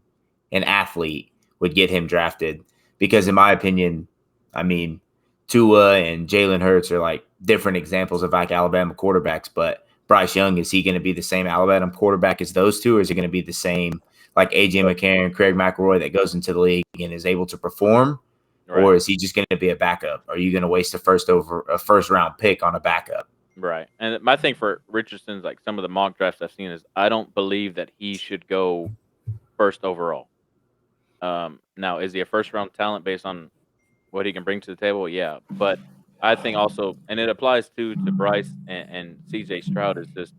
an athlete would get him drafted, because in my opinion, I mean, Tua and Jalen Hurts are like different examples of like Alabama quarterbacks, but Bryce Young, is he going to be the same Alabama quarterback as those two, or is he going to be the same like AJ McCarron, Craig McElroy that goes into the league and is able to perform? Right. Or is he just going to be a backup? Are you going to waste a first round pick on a backup? Right. And my thing for Richardson's, like some of the mock drafts I've seen, is I don't believe that he should go first overall. Now, is he a first round talent based on what he can bring to the table? Yeah. But I think also, and it applies to Bryce and CJ Stroud, is just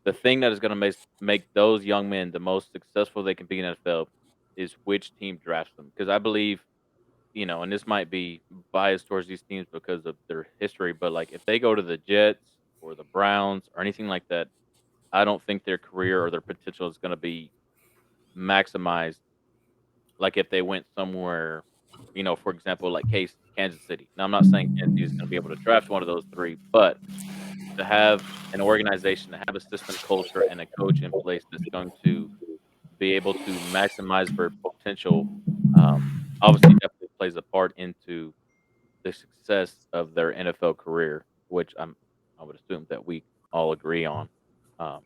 the thing that is going to make those young men the most successful they can be in the NFL is which team drafts them. Because I believe, and this might be biased towards these teams because of their history, but like if they go to the Jets or the Browns or anything like that, I don't think their career or their potential is going to be maximized. Like if they went somewhere, for example, like Kansas City. Now I'm not saying Kansas City is going to be able to draft one of those three, but to have an organization, to have a system, culture, and a coach in place that's going to be able to maximize their potential, obviously definitely plays a part into the success of their NFL career, which I would assume that we all agree on. Um,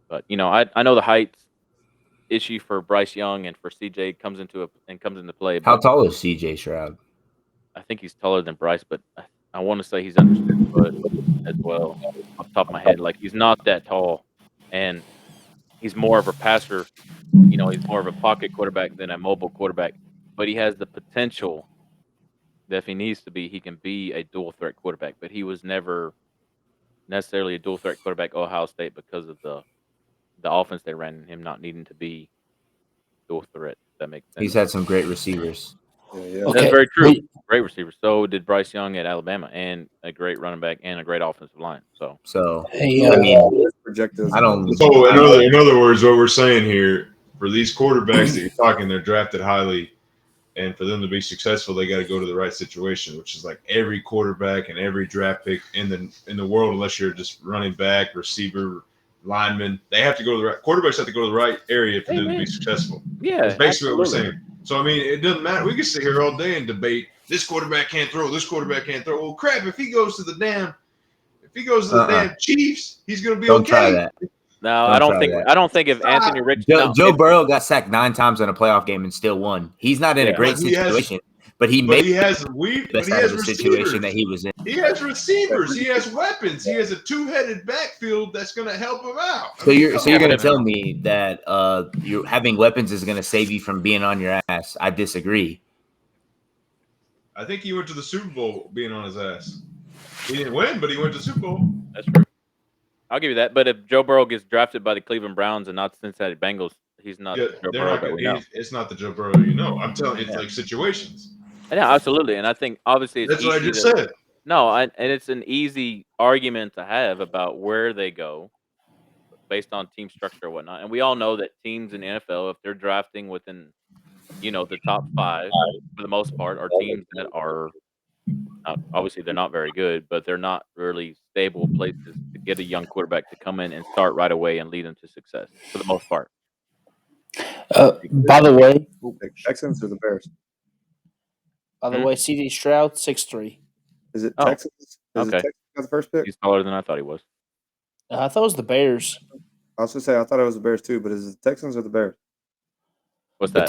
but I know the heights. issue for Bryce Young and for CJ comes into play. How But tall is CJ Stroud? I think he's taller than Bryce, but I want to say he's under 6 foot as well, off the top of my head. Like he's not that tall, and he's more of a passer. He's more of a pocket quarterback than a mobile quarterback. But he has the potential that if he needs to be, he can be a dual threat quarterback. But he was never necessarily a dual threat quarterback at Ohio State because of the offense they ran and him not needing to be dual threat. If that makes sense. He's had some great receivers. Yeah. Okay. That's very true. Great receiver. So did Bryce Young at Alabama, and a great running back and a great offensive line. So Hey, I mean, projected. I don't. So in other words, what we're saying here for these quarterbacks that you're talking, they're drafted highly, and for them to be successful, they got to go to the right situation, which is like every quarterback and every draft pick in the world, unless you're just running back, receiver, lineman, they have to go to the right quarterbacks. Have to go to the right area for them to be successful. yeah, That's basically what we're absolutely. saying. So I mean, it doesn't matter. We can sit here all day and debate this quarterback can't throw, this quarterback can't throw. Well, crap! If he goes to the damn Chiefs, he's going to be Don't okay. try that. No, Don't I don't try think. that. I don't think if Anthony Richardson, Joe Burrow got sacked 9 times in a playoff game and still won. He's not in a great But he has- situation, but he But made he has the best out of the situation that he was in. He has receivers. He has weapons. He has a two-headed backfield that's going to help him out. So you're going to tell me that you having weapons is going to save you from being on your ass? I disagree. I think he went to the Super Bowl being on his ass. He didn't win, but he went to the Super Bowl. that's true. I'll give you that. But if Joe Burrow gets drafted by the Cleveland Browns and not the Cincinnati Bengals, he's not Yeah, Joe they're Burrow not. that we know. It's not the Joe Burrow you know. I'm telling you, it's like situations. Yeah, absolutely. And I think obviously it's That's what I easy just to- said. No, and it's an easy argument to have about where they go based on team structure or whatnot. And we all know that teams in the NFL, if they're drafting within, the top 5 for the most part, are teams that are obviously they're not very good, but they're not really stable places to get a young quarterback to come in and start right away and lead them to success for the most part. by the way, Texans or the Bears? CD Stroud 6'3". Is it Oh, Texans? Is okay. it Texans got the first pick? He's taller than I thought he was. I thought it was the Bears. I was gonna say I thought it was the Bears too, but is it the Texans or the Bears? What's The that?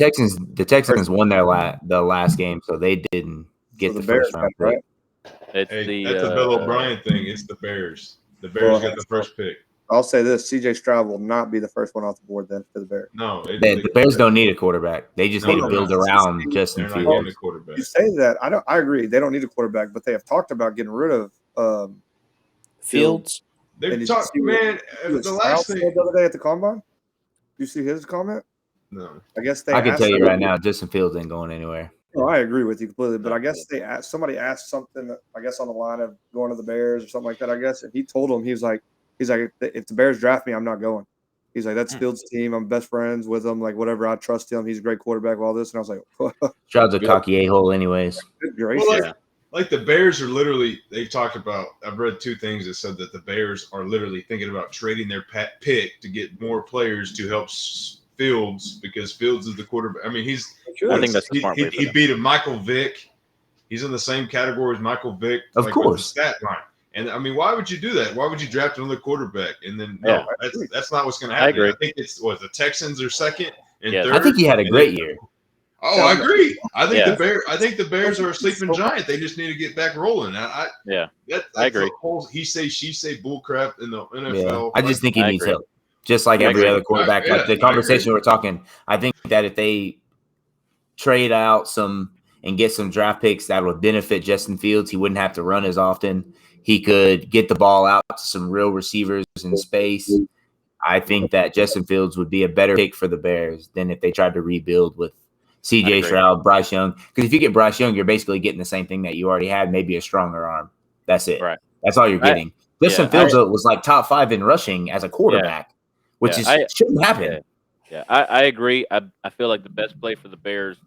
Texans won the last game, so they didn't get So the Bears first round got it, pick. right? It's Hey, the that's a Bill O'Brien thing. It's the Bears. The Bears got the first pick. I'll say this: CJ Stroud will not be the first one off the board then for the Bears. No, The Bears don't need a quarterback. They just need to build around Justin They're not Fields. getting a quarterback. You say that I agree. They don't need a quarterback, but they have talked about getting rid of Fields. They've And did talked, you see man. what The Stroud last said thing. the other day at the combine. You see his comment? No. I guess they. I can asked tell you him- right now, Justin Fields ain't going anywhere. No, I agree with you completely, but I guess somebody asked something. I guess on the line of going to the Bears or something like that. I guess, and he told them he's like, if the Bears draft me, I'm not going. He's like, that's Fields' team. I'm best friends with him. Like whatever, I trust him. He's a great quarterback. All this, and I was like, Stroud's a cocky a-hole anyways. good gracious. Well, like the Bears are literally. They've talked about. I've read 2 things that said that the Bears are literally thinking about trading their pick to get more players to help Fields because Fields is the quarterback. I mean, I think that's the smart way. he beat a Michael Vick. He's in the same category as Michael Vick. Of with course. the stat line. And I mean, why would you do that? Why would you draft another quarterback? And then that's not what's going to happen. agree. I think it's the Texans are second and Yes. third. I think he had a great year. Oh, I agree. I think Yeah. I think the Bears are a sleeping giant. They just need to get back rolling. I agree. The whole he say she say bull crap in the NFL. Yeah. I just think he I needs agree. help. Just like I every agree. other quarterback. Like the conversation we're talking, I think that if they trade out some and get some draft picks that would benefit Justin Fields, he wouldn't have to run as often. He could get the ball out to some real receivers in space. I think that Justin Fields would be a better pick for the Bears than if they tried to rebuild with CJ Stroud, Bryce Young. Because if you get Bryce Young, you're basically getting the same thing that you already had, maybe a stronger arm. That's it. Right. That's all you're getting. Justin Fields was like top 5 in rushing as a quarterback, which shouldn't happen. Yeah, I agree. I feel like the best play for the Bears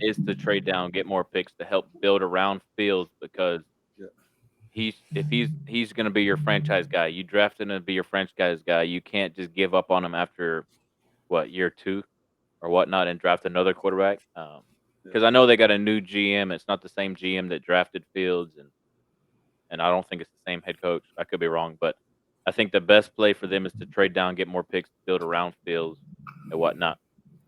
is to trade down, get more picks to help build around Fields because he's going to be your franchise guy. You drafted him to be your franchise guy. You can't just give up on him after year 2 or whatnot and draft another quarterback. Because I know they got a new GM. It's not the same GM that drafted Fields, and I don't think it's the same head coach. I could be wrong, but I think the best play for them is to trade down, get more picks, build around Fields and whatnot.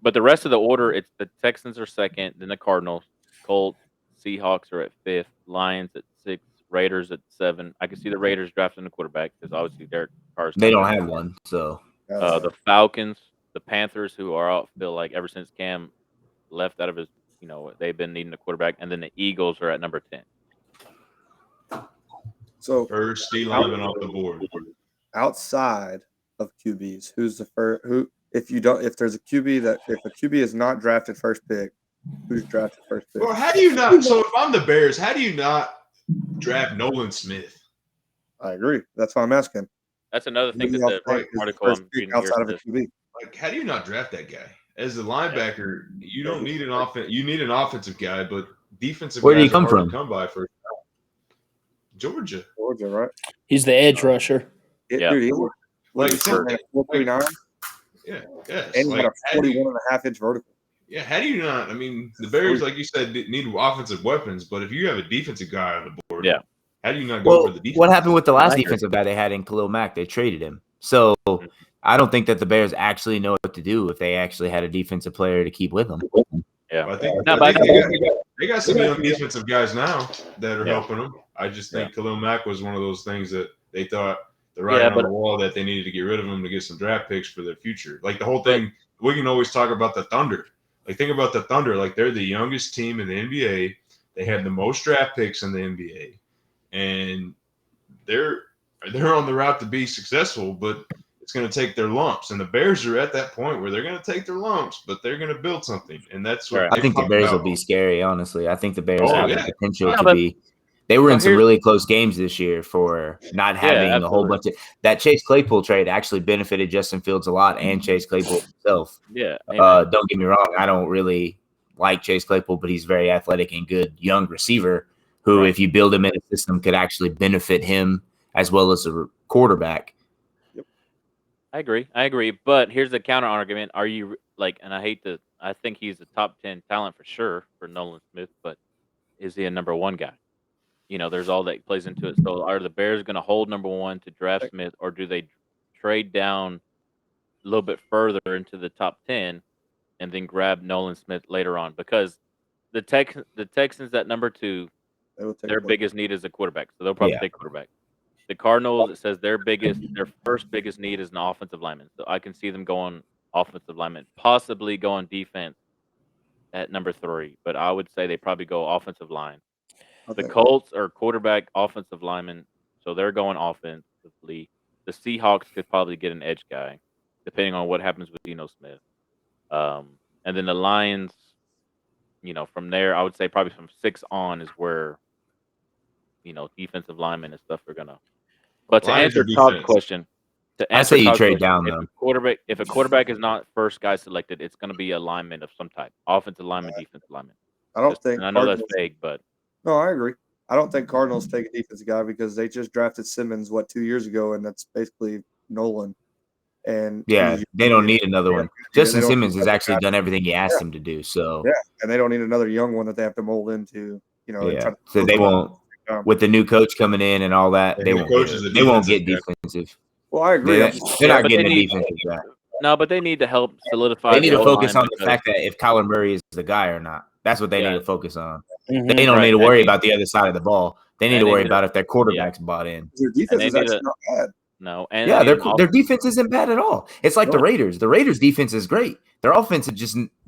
But the rest of the order, it's the Texans are second, then the Cardinals, Colts, Seahawks are at fifth, Lions at six, Raiders at seven. I can see the Raiders drafting a quarterback because obviously Derek Carr's They coming don't in. have one, so The Falcons, the Panthers, who are out, feel like ever since Cam left out of his, they've been needing a quarterback, and then the Eagles are at number 10. So First D lineman off the board. outside of QBs, who's the first? If there's a QB if a QB is not drafted first pick, who's drafted first pick? Well, how do you not? So if I'm the Bears, how do you not draft Nolan Smith? I agree. That's why I'm asking. That's another thing that Who the y'all think is the article first I'm pick reading here outside of a says. QB? Like, how do you not draft that guy as a linebacker? You don't need an offense. You need an offensive guy, but defensive Where did he guys come are hard from? to come by first. Georgia. Georgia, right? He's the edge rusher. Yeah. Dude, he was Like, like something- 4.39, Yeah. Yes. and he Like, had a how do you- 41.5 inch vertical. Yeah, how do you not? I mean, the Bears, like you said, need offensive weapons, but if you have a defensive guy on the board, Yeah. how do you not go Well, for the defense? what happened with the last Linebacker. defensive guy they had in Khalil Mack? They traded him. So I don't think that the Bears actually know what to do if they actually had a defensive player to keep with them. Yeah. I think, No, I but think they got some young defensive guys now that are Yeah. helping them. I just think Khalil Mack was one of those things that they thought the writing on the wall that they needed to get rid of him to get some draft picks for their future. Like the whole thing, we can always talk about the Thunder. Like think about the Thunder. Like they're the youngest team in the NBA. They had the most draft picks in the NBA, and they're on the route to be successful, but it's going to take their lumps. And the Bears are at that point where they're going to take their lumps, but they're going to build something. And that's what I think the talked Bears about. will be scary, honestly. I think the Bears Oh, have yeah. the potential Yeah, to but- be. They were So in some here's- really close games this year for not having a whole absolutely. bunch of that Chase Claypool trade actually benefited Justin Fields a lot and Chase Claypool himself. Yeah. Amen. Don't get me wrong, I don't really like Chase Claypool, but he's very athletic and good young receiver who, Right. if you build him in a system, could actually benefit him as well as a quarterback. I agree. But here's the counter argument. Are you like, and I think he's a top 10 talent for sure for Nolan Smith, but is he a number one guy? There's all that plays into it. So are the Bears going to hold number one to draft Smith, or do they trade down a little bit further into the top 10 and then grab Nolan Smith later on? Because the Texans at number 2, They will take their a look. biggest need is a quarterback. So they'll probably Yeah. take quarterback. The Cardinals, it says their first biggest need is an offensive lineman. So I can see them going offensive lineman, possibly going defense at number 3. But I would say they probably go offensive line. The Okay. Colts are quarterback, offensive lineman, so they're going offensively. The Seahawks could probably get an edge guy, depending on what happens with Geno Smith. And then the Lions, from there, I would say probably from 6 on is where, defensive linemen and stuff are gonna. But to Lions answer are Todd's defense. question, I say you Todd's trade question, down, if a quarterback is not first guy selected, it's going to be a lineman of some type, offensive lineman, defensive lineman. I don't think And I know that's Cardinals. vague, but No, I agree. I don't think Cardinals take a defensive guy because they just drafted Simmons 2 years ago, and that's basically Nolan. And Yeah, he's- they don't need another one. they Justin don't Simmons need has another actually guy. done everything he asked him to do. So Yeah, and they don't need another young one that they have to mold into. And try yeah, to so they won't. With the new coach coming in and all that, The they new won't. coach Get is it. a They won't get defensive defensive. Well, I agree. They're, they're not but getting they a need- defensive guy. no, but they need to help solidify. They need to focus O-line on the because- fact that if Kyler Murray is the guy or not. That's what they Yeah. need to focus on. Mhm. They don't Right, need to and worry they- about the other side of the ball. They need and to they worry need about if their quarterback's bought in. Their defense they is need actually to- not bad. No, and Yeah, they need their an their defense isn't bad at all. It's like the No. Raiders. The Raiders' defense is great. Their offense has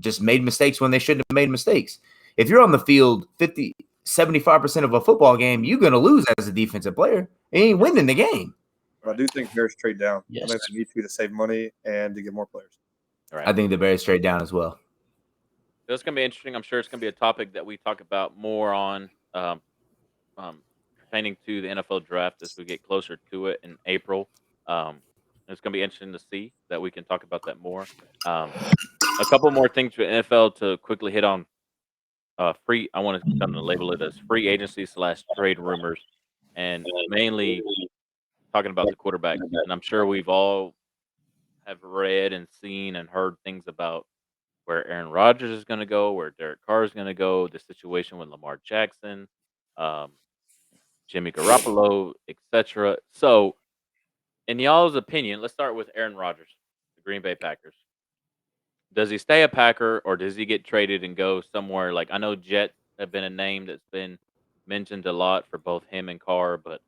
just made mistakes when they shouldn't have made mistakes. If you're on the field 75% of a football game, you're going to lose as a defensive player. You ain't winning the game. But I do think Bears trade down. Yes. I think they need to save money and to get more players. Right. I think the Bears trade down as well. So it's going to be interesting. I'm sure it's going to be a topic that we talk about more on pertaining to the NFL draft as we get closer to it in April. It's going to be interesting to see that we can talk about that more. A couple more things for NFL to quickly hit on. I want to kind of label it as free agency / trade rumors, and mainly talking about the quarterback. And I'm sure we've all have read and seen and heard things about where Aaron Rodgers is going to go, where Derek Carr is going to go, the situation with Lamar Jackson, Jimmy Garoppolo, etc. So, in y'all's opinion, let's start with Aaron Rodgers, the Green Bay Packers. Does he stay a Packer or does he get traded and go somewhere? Like I know Jets have been a name that's been mentioned a lot for both him and Carr, but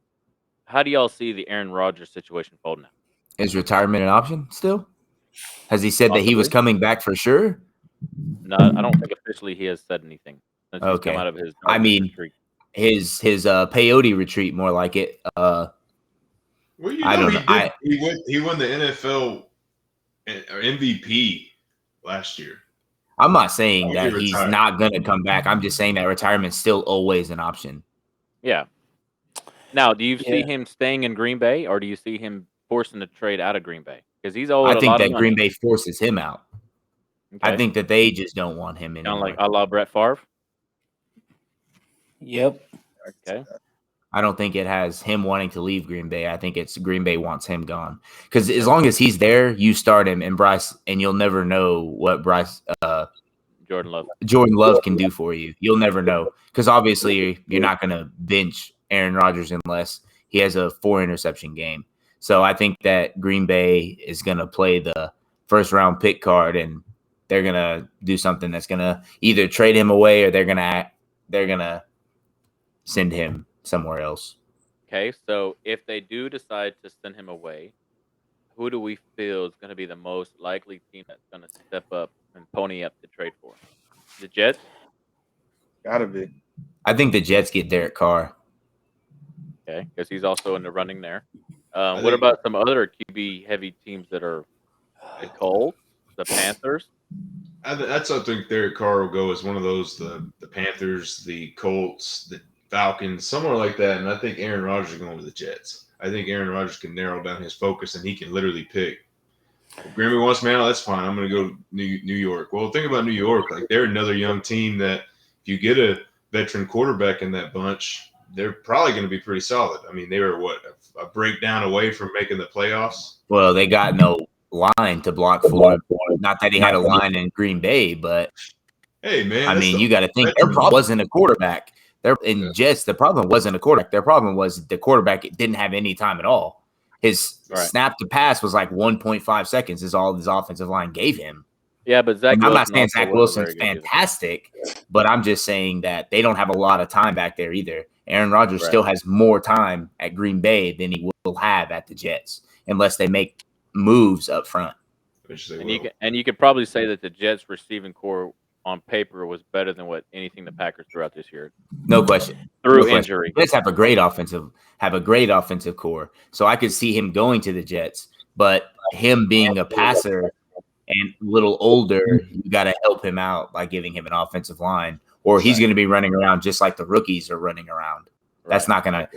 how do y'all see the Aaron Rodgers situation folding out? Is retirement an option still? Has he said that he was Possibly. coming back for sure? No, I don't think officially he has said anything since he's come Okay. out of his I darkest mean, retreat. his peyote retreat more like it. Well, I don't know. He won the NFL MVP last year. I'm not saying I'll that be he's retired. not going to come back. I'm just saying that retirement's still always an option. Yeah. Now, do you see Yeah. him staying in Green Bay, or do you see him forcing the trade out of Green Bay? Because he's owed I a think lot of that money. Green Bay forces him out. I Okay. think that they just don't want him Kind of anymore. like a la Brett Favre. Yep. I can see Okay. that. I don't think it has him wanting to leave Green Bay. I think it's Green Bay wants him gone. Because as long as he's there, you start him and Bryce, and you'll never know what Jordan Love. Jordan Love can do for you. You'll never know. Because obviously you're not going to bench Aaron Rodgers unless he has a 4-interception game. So I think that Green Bay is going to play the first round pick card, and they're going to do something that's going to either trade him away or they're going to send him somewhere else. Okay, so if they do decide to send him away, who do we feel is going to be the most likely team that's going to step up and pony up the trade for him? The Jets? Gotta be. I think the Jets get Derek Carr. Okay, because he's also in the running there. What think- about some other QB heavy teams that are the Colts, the Panthers? That's I think Derek Carr will go as one of those the Panthers, the Colts, the Falcons, somewhere like that. And I think Aaron Rodgers is going with the Jets. I think Aaron Rodgers can narrow down his focus and he can literally pick. If Green Bay wants me out, that's fine. I'm going to go to New York. Well, think about New York. Like they're another young team that if you get a veteran quarterback in that bunch, they're probably going to be pretty solid. I mean, they were a breakdown away from making the playoffs. Well, they got no line to block for him. Not that he had a line in Green Bay, but Hey, man. I that's mean, the you got to think their veteran. problem wasn't a quarterback. Yeah. Jets, the problem wasn't a quarterback. Their problem was the quarterback didn't have any time at all. His Right. snap to pass was like 1.5 seconds is all his offensive line gave him. Yeah, but Zach I'm not Wilson saying also Zach wasn't Wilson's very good either. fantastic, but I'm just saying that they don't have a lot of time back there either. Aaron Rodgers Right. still has more time at Green Bay than he will have at the Jets unless they make moves up front. Which they And will. you could probably say that the Jets receiving core on paper was better than what anything the Packers threw out this year No question. through No question. injury. Jets have a great offensive core. So I could see him going to the Jets, but him being a passer and a little older, you got to help him out by giving him an offensive line, or he's going to be running around just like the rookies are running around. That's not gonna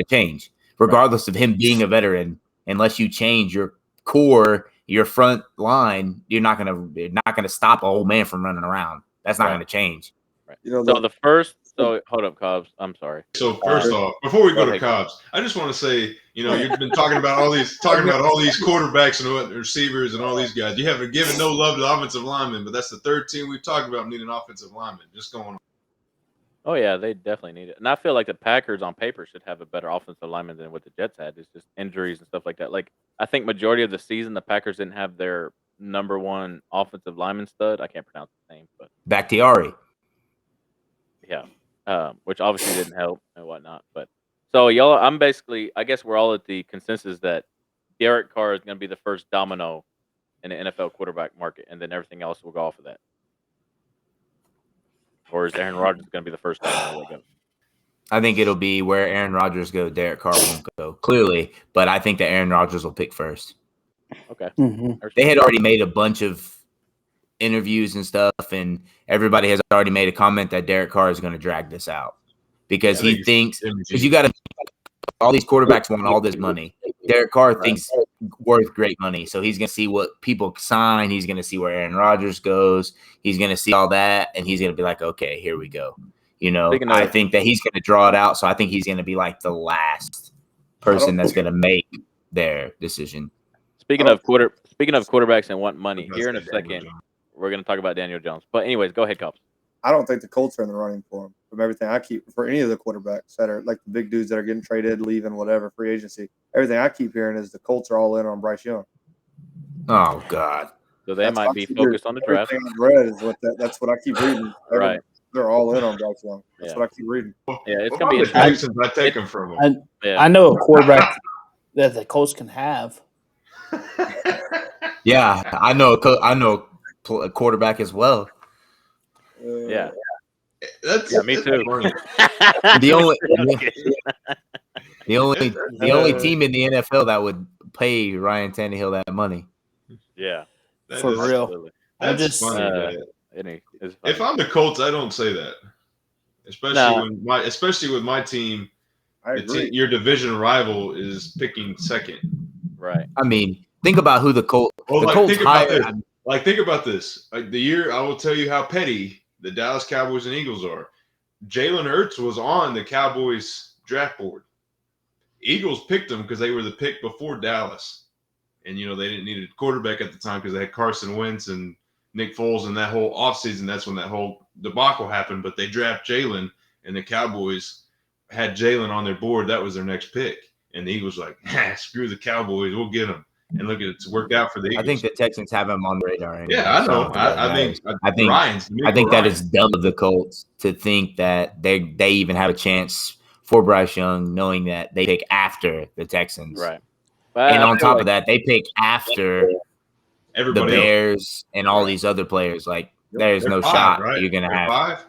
change, regardless of him being a veteran. Unless you change your core, your front line, you're not gonna stop a old man from running around. That's not Right. gonna change. Right. You know, So hold up, Cobbs. I'm sorry. So first off, before we go to ahead. Cobbs, I just want to say, you've been talking about all these quarterbacks and receivers and all these guys. You haven't given no love to the offensive linemen, but that's the third team we've talked about needing offensive linemen. Just going on. Oh yeah, they definitely need it. And I feel like the Packers on paper should have a better offensive lineman than what the Jets had. It's just injuries and stuff like that. Like I think majority of the season the Packers didn't have their number one offensive lineman stud. I can't pronounce his name, but Bakhtiari. yeah. Which obviously didn't help and whatnot. But so y'all, I guess we're all at the consensus that Derek Carr is going to be the first domino in the NFL quarterback market, and then everything else will go off of that. Or is Aaron Rodgers going to be the first domino that goes? I think it'll be where Aaron Rodgers go, Derek Carr won't go, clearly, but I think that Aaron Rodgers will pick first. Okay. Mhm. They had already made a bunch of interviews and stuff, and everybody has already made a comment that Derek Carr is going to drag this out because he thinks because you got to all these quarterbacks want all this money. Derek Carr thinks worth great money, so he's going to see what people sign. He's going to see where Aaron Rodgers goes. He's going to see all that, and he's going to be like, "Okay, here we go." I think that he's going to draw it out, so I think he's going to be like the last person that's going to make their decision. Speaking of quarterbacks and want money, here in a second, we're going to talk about Daniel Jones. But anyways, go ahead, Cobbs. I don't think the Colts are in the running for him. From everything I keep for any of the quarterbacks that are like the big dudes that are getting traded, leaving, whatever, free agency. Everything I keep hearing is the Colts are all in on Bryce Young. Oh God. So they might be focused on the draft. Everything I've read is that's what I keep reading. Right. They're all in on Bryce Young. That's what I keep reading. Yeah, it's If gonna I'm be the Texans, I take him from him. I know a quarterback that the Colts can have. Yeah, I know a quarterback as well. Yeah. That's me too. funny. The only team in the NFL that would pay Ryan Tannehill that money. Yeah. That For is- real. Absolutely. I'm That's just funny. It's funny. If I'm the Colts, I don't say that. Especially with my team, I agree. your division rival is picking second. Right. I mean, think about who the Colts. Well, the like Colts think about hired. this. Like think about this. Like the year, I will tell you how petty the Dallas Cowboys and Eagles are. Jalen Hurts was on the Cowboys draft board. Eagles picked him because they were the pick before Dallas, and they didn't need a quarterback at the time because they had Carson Wentz and Nick Foles, and that whole offseason, that's when that whole debacle happened. But they draft Jalen, and the Cowboys had Jalen on their board. That was their next pick. And the Eagles were like, screw the Cowboys, we'll get him. And look at it's worked out for the Eagles. I think the Texans have him on the radar. Anyway, Yeah, I so know. I think that is dumb of the Colts to think that they even have a chance for Bryce Young, knowing that they pick after the Texans. Right. And on top of that, they pick after everybody the Bears and all these other players. Like, there's no shot you're going to have. 5?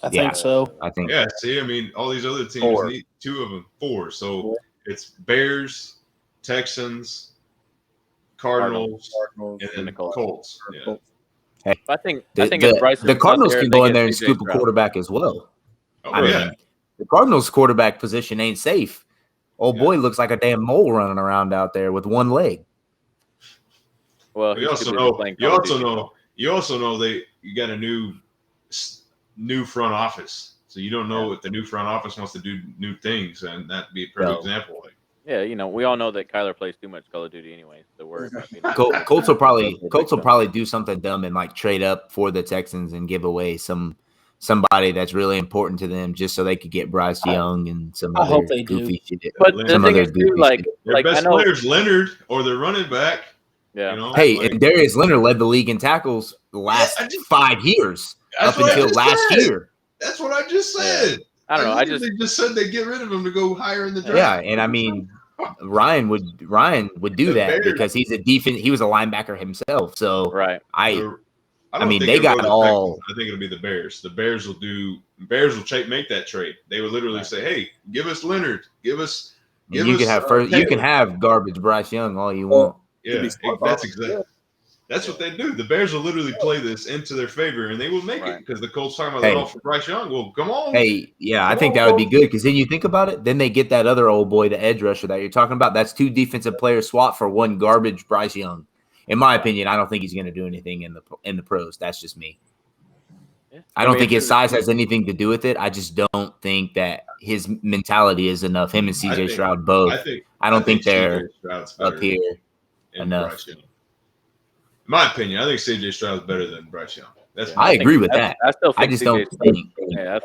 I think so. I think. Yeah, see, I mean, all these other teams need 2 of them, 4. So it's Bears, Texans, Cardinals, and then the Colts. Yeah. Hey, I think the Cardinals can go in there and scoop a quarterback as well. I mean, the Cardinals quarterback position ain't safe. Old boy looks like a damn mole running around out there with one leg. Well, you also know you got a new front office, so you don't know if the new front office wants to do new things, and that'd be a perfect example. Like, yeah, we all know that Kyler plays too much Call of Duty anyway. So Colts will probably do something dumb and like trade up for the Texans and give away somebody that's really important to them just so they could get Bryce Young and some other goofy shit. But the thing is, too, their best player is Leonard or their running back. Yeah. And Darius Leonard led the league in tackles the last 5 years up until last year. That's what I just said. I don't know. I just said they get rid of him to go higher in the draft. Yeah, and I mean, Ryan would do that because he's a defense. He was a linebacker himself. So right. I mean, they got all. I think it'll be the Bears. The Bears will make that trade. They will literally say, "Hey, give us Leonard. You can have garbage Bryce Young all you want." Yeah, that's exactly. That's what they do. The Bears will literally play this into their favor, and they will make it because the Colts talking about that for Bryce Young. Well, come on. Hey, yeah, I think that would be good because then you think about it. Then they get that other old boy, the edge rusher that you're talking about. That's 2 defensive players swap for 1 garbage Bryce Young. In my opinion, I don't think he's going to do anything in the pros. That's just me. Yeah. I don't think his size has anything to do with it. I just don't think that his mentality is enough. Him and CJ Stroud both. I don't think they're up here enough. In my opinion, I think CJ Stroud is better than Bryce Young. I agree with that. I just don't think. Yeah,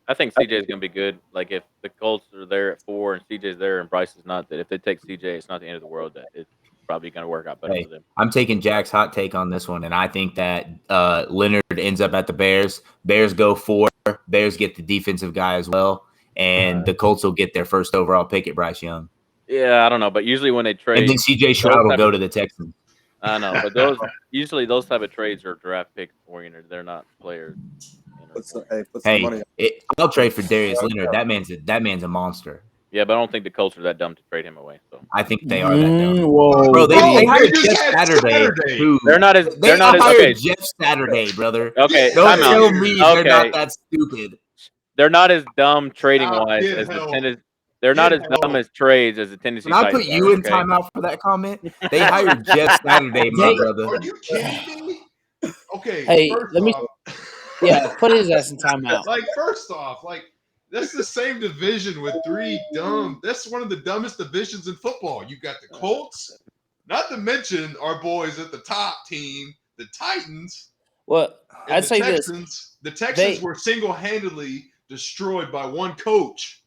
I think CJ is going to be good. Like if the Colts are there at 4 and CJ's there and Bryce is not, that if they take CJ, it's not the end of the world. That it's probably going to work out better for them. I'm taking Jack's hot take on this one, and I think that Leonard ends up at the Bears. Bears go 4. Bears get the defensive guy as well, and the Colts will get their first overall pick at Bryce Young. Yeah, I don't know, but usually when they trade, and then CJ Stroud will go to the Texans. I know, but those type of trades are draft pick oriented. They're not players. I'll trade for Darius Leonard. That man's a monster. Yeah, but I don't think the Colts are that dumb to trade him away. So I think they are that dumb. Whoa, bro, they hired Jeff Saturday. They're not as Jeff Saturday, brother. Okay, don't tell me they're not that stupid. They're not as dumb trading wise as the Tennessee. They're not as dumb as trades as the Tennessee. Can I put you in timeout for that comment? They hired Jeff Saturday, my brother. Are you kidding me? Okay. Hey, put his ass in timeout. Like, first off, that's the same division with 3 dumb. That's one of the dumbest divisions in football. You got the Colts, not to mention our boys at the top team, the Titans. Well, And I'd say this. The Texans were single-handedly destroyed by one coach.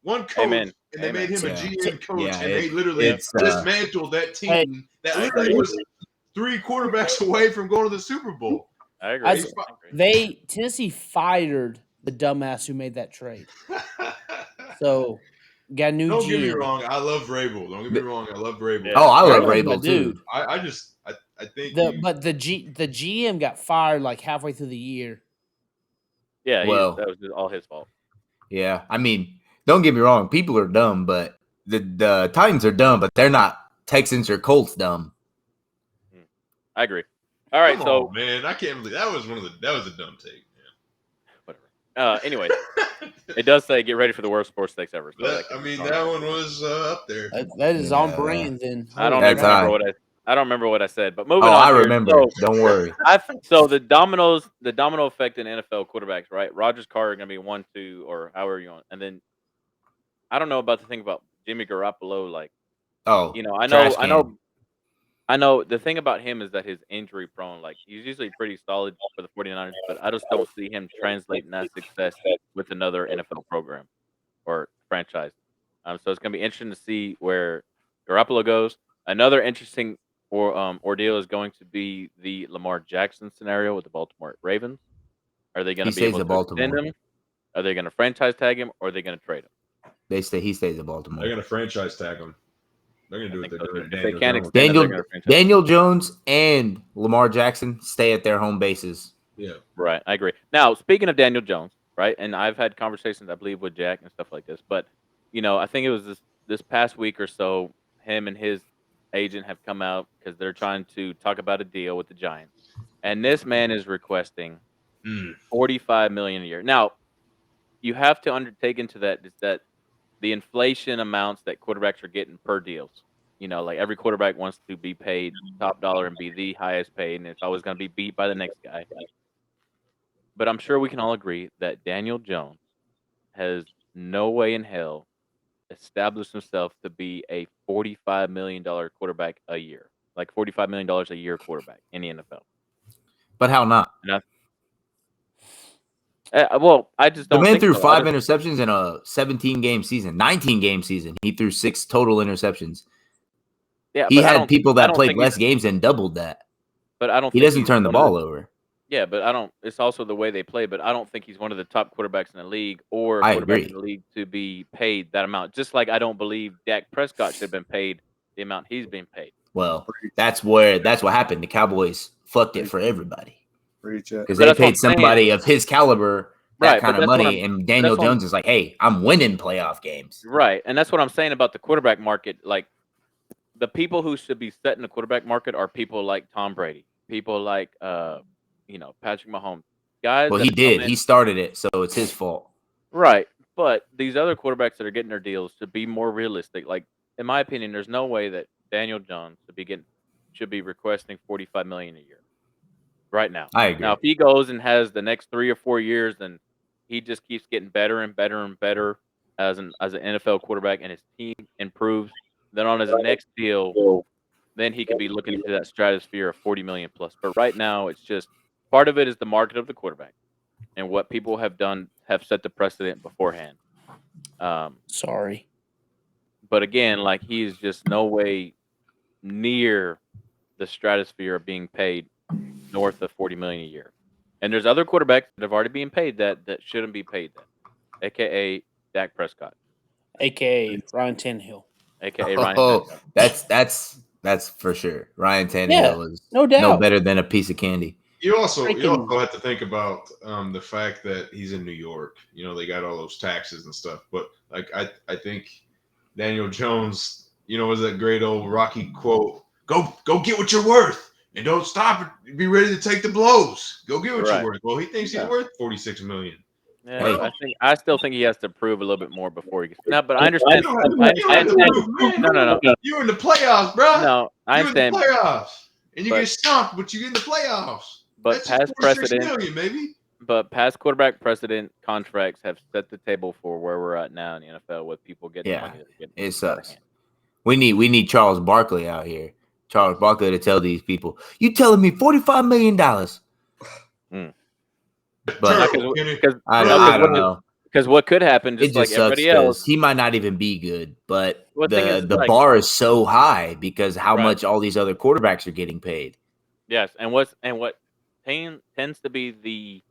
Amen. And they made him a GM coach, Yeah, and they literally dismantled that team that literally was 3 quarterbacks away from going to the Super Bowl. I agree. Tennessee fired the dumbass who made that trade. So got a new Don't GM. get me wrong, I love Vrabel. Don't get me wrong, I love Vrabel. Yeah. Oh, I love Vrabel's my Vrabel too. dude. I think But the GM got fired like halfway through the year. Yeah, Well, that was all his fault. Yeah, I mean, don't get me wrong. People are dumb, but the Titans are dumb, but they're not Texans or Colts dumb. I agree. All right, so man, I can't believe that was a dumb take. Whatever. Anyways, it does say get ready for the worst sports takes ever. So that one was up there. That is on brand. Then I don't even remember what I said. But moving on. I remember. Don't worry. So the domino effect in NFL quarterbacks, right? Rodgers, Carr are going to be 1, 2, or however you want, and then I don't know about the thing about Jimmy Garoppolo. Like, I know. The thing about him is that he's injury prone. Like, he's usually pretty solid for the 49ers, but I just don't see him translating that success with another NFL program or franchise. So it's going to be interesting to see where Garoppolo goes. Another interesting ordeal is going to be the Lamar Jackson scenario with the Baltimore Ravens. Are they going to be able to extend him? Are they going to franchise tag him, or are they going to trade him? He stays in Baltimore. They're going to franchise tag him. They're going to do what they're doing. If they can't extend him, Daniel Jones and Lamar Jackson stay at their home bases. Yeah. Right. I agree. Now, speaking of Daniel Jones, right, and I've had conversations, I believe, with Jack and stuff like this, but, I think it was this past week or so, him and his agent have come out because they're trying to talk about a deal with the Giants. And this man is requesting $45 million a year. Now, you have to undertake into that is that the inflation amounts that quarterbacks are getting per deals. Like every quarterback wants to be paid top dollar and be the highest paid, and it's always going to be beat by the next guy. But I'm sure we can all agree that Daniel Jones has no way in hell established himself to be a $45 million quarterback a year, like $45 million a year quarterback in the NFL. But how not? I just don't. The man think threw so. 5 interceptions in a 17-game season, 19-game season. He threw 6 total interceptions. Yeah, he had people that played less games and doubled that. But I don't. He doesn't turn the ball over. Yeah, but I don't. It's also the way they play. But I don't think he's one of the top quarterbacks in the league or a quarterback in the league to be paid that amount. Just like I don't believe Dak Prescott should have been paid the amount he's been paid. Well, that's what happened. The Cowboys fucked it for everybody. Because they paid somebody of his caliber that kind of money, and Daniel Jones is like, hey, I'm winning playoff games. Right, and that's what I'm saying about the quarterback market. Like, the people who should be setting the quarterback market are people like Tom Brady, people like, Patrick Mahomes. Guys. Well, he did. He started it, so it's his fault. Right, but these other quarterbacks that are getting their deals should be more realistic. Like, in my opinion, there's no way that Daniel Jones should be requesting $45 million a year. Right now. I agree. Now, if he goes and has the next 3 or 4 years, then he just keeps getting better and better and better as an NFL quarterback, and his team improves. Then on his next deal, then he could be looking into that stratosphere of $40 million plus. But right now, it's just part of it is the market of the quarterback and what people have set the precedent beforehand. Sorry, but again, like, he's just no way near the stratosphere of being paid north of $40 million a year. And there's other quarterbacks that have already been paid that shouldn't be paid that, aka Dak Prescott, aka Ryan Tannehill, aka Ryan Tannehill. That's for sure. Ryan Tannehill is no doubt no better than a piece of candy. You also have to think about the fact that he's in New York. They got all those taxes and stuff. But like I think Daniel Jones, was that great old Rocky quote, go get what you're worth. And don't stop it. Be ready to take the blows. Go get what you're worth. Well, he thinks he's worth $46 million. Yeah, I still think he has to prove a little bit more before he gets. No, but I understand. No. You're in the playoffs, bro. No, I understand. You're in the playoffs, and you get stomped, but you get in the playoffs. But that's past precedent, million, maybe. But past quarterback precedent contracts have set the table for where we're at now in the NFL with people getting money. It sucks. We need Charles Barkley out here. Charles Barkley to tell these people, you telling me $45 million? Mm. But Terrible, Kenny. I Really don't terrible. know. Because what could happen, It just like just sucks everybody else, because he might not even be good, but Well, the thing is, the like- bar is so high because how Right. much all these other quarterbacks are getting paid. yes, and what tends to be the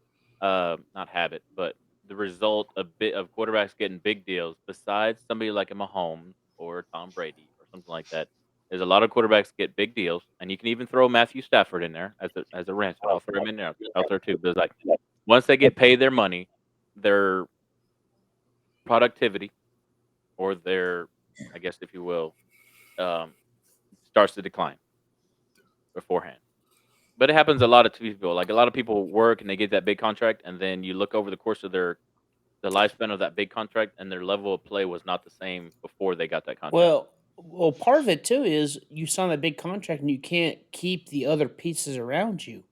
not habit, but the result of quarterbacks getting big deals, besides somebody like a Mahomes or Tom Brady or something like that, is a lot of quarterbacks get big deals, and you can even throw Matthew Stafford in there as a wrench. I'll throw him in there out there too. But it's like once they get paid their money, their productivity or their, I guess if you will, um, starts to decline beforehand. But it happens a lot of people. Like a lot of people work and they get that big contract, and then you look over the course of the lifespan of that big contract, and their level of play was not the same before they got that contract. Well, part of it too is you sign a big contract and you can't keep the other pieces around you.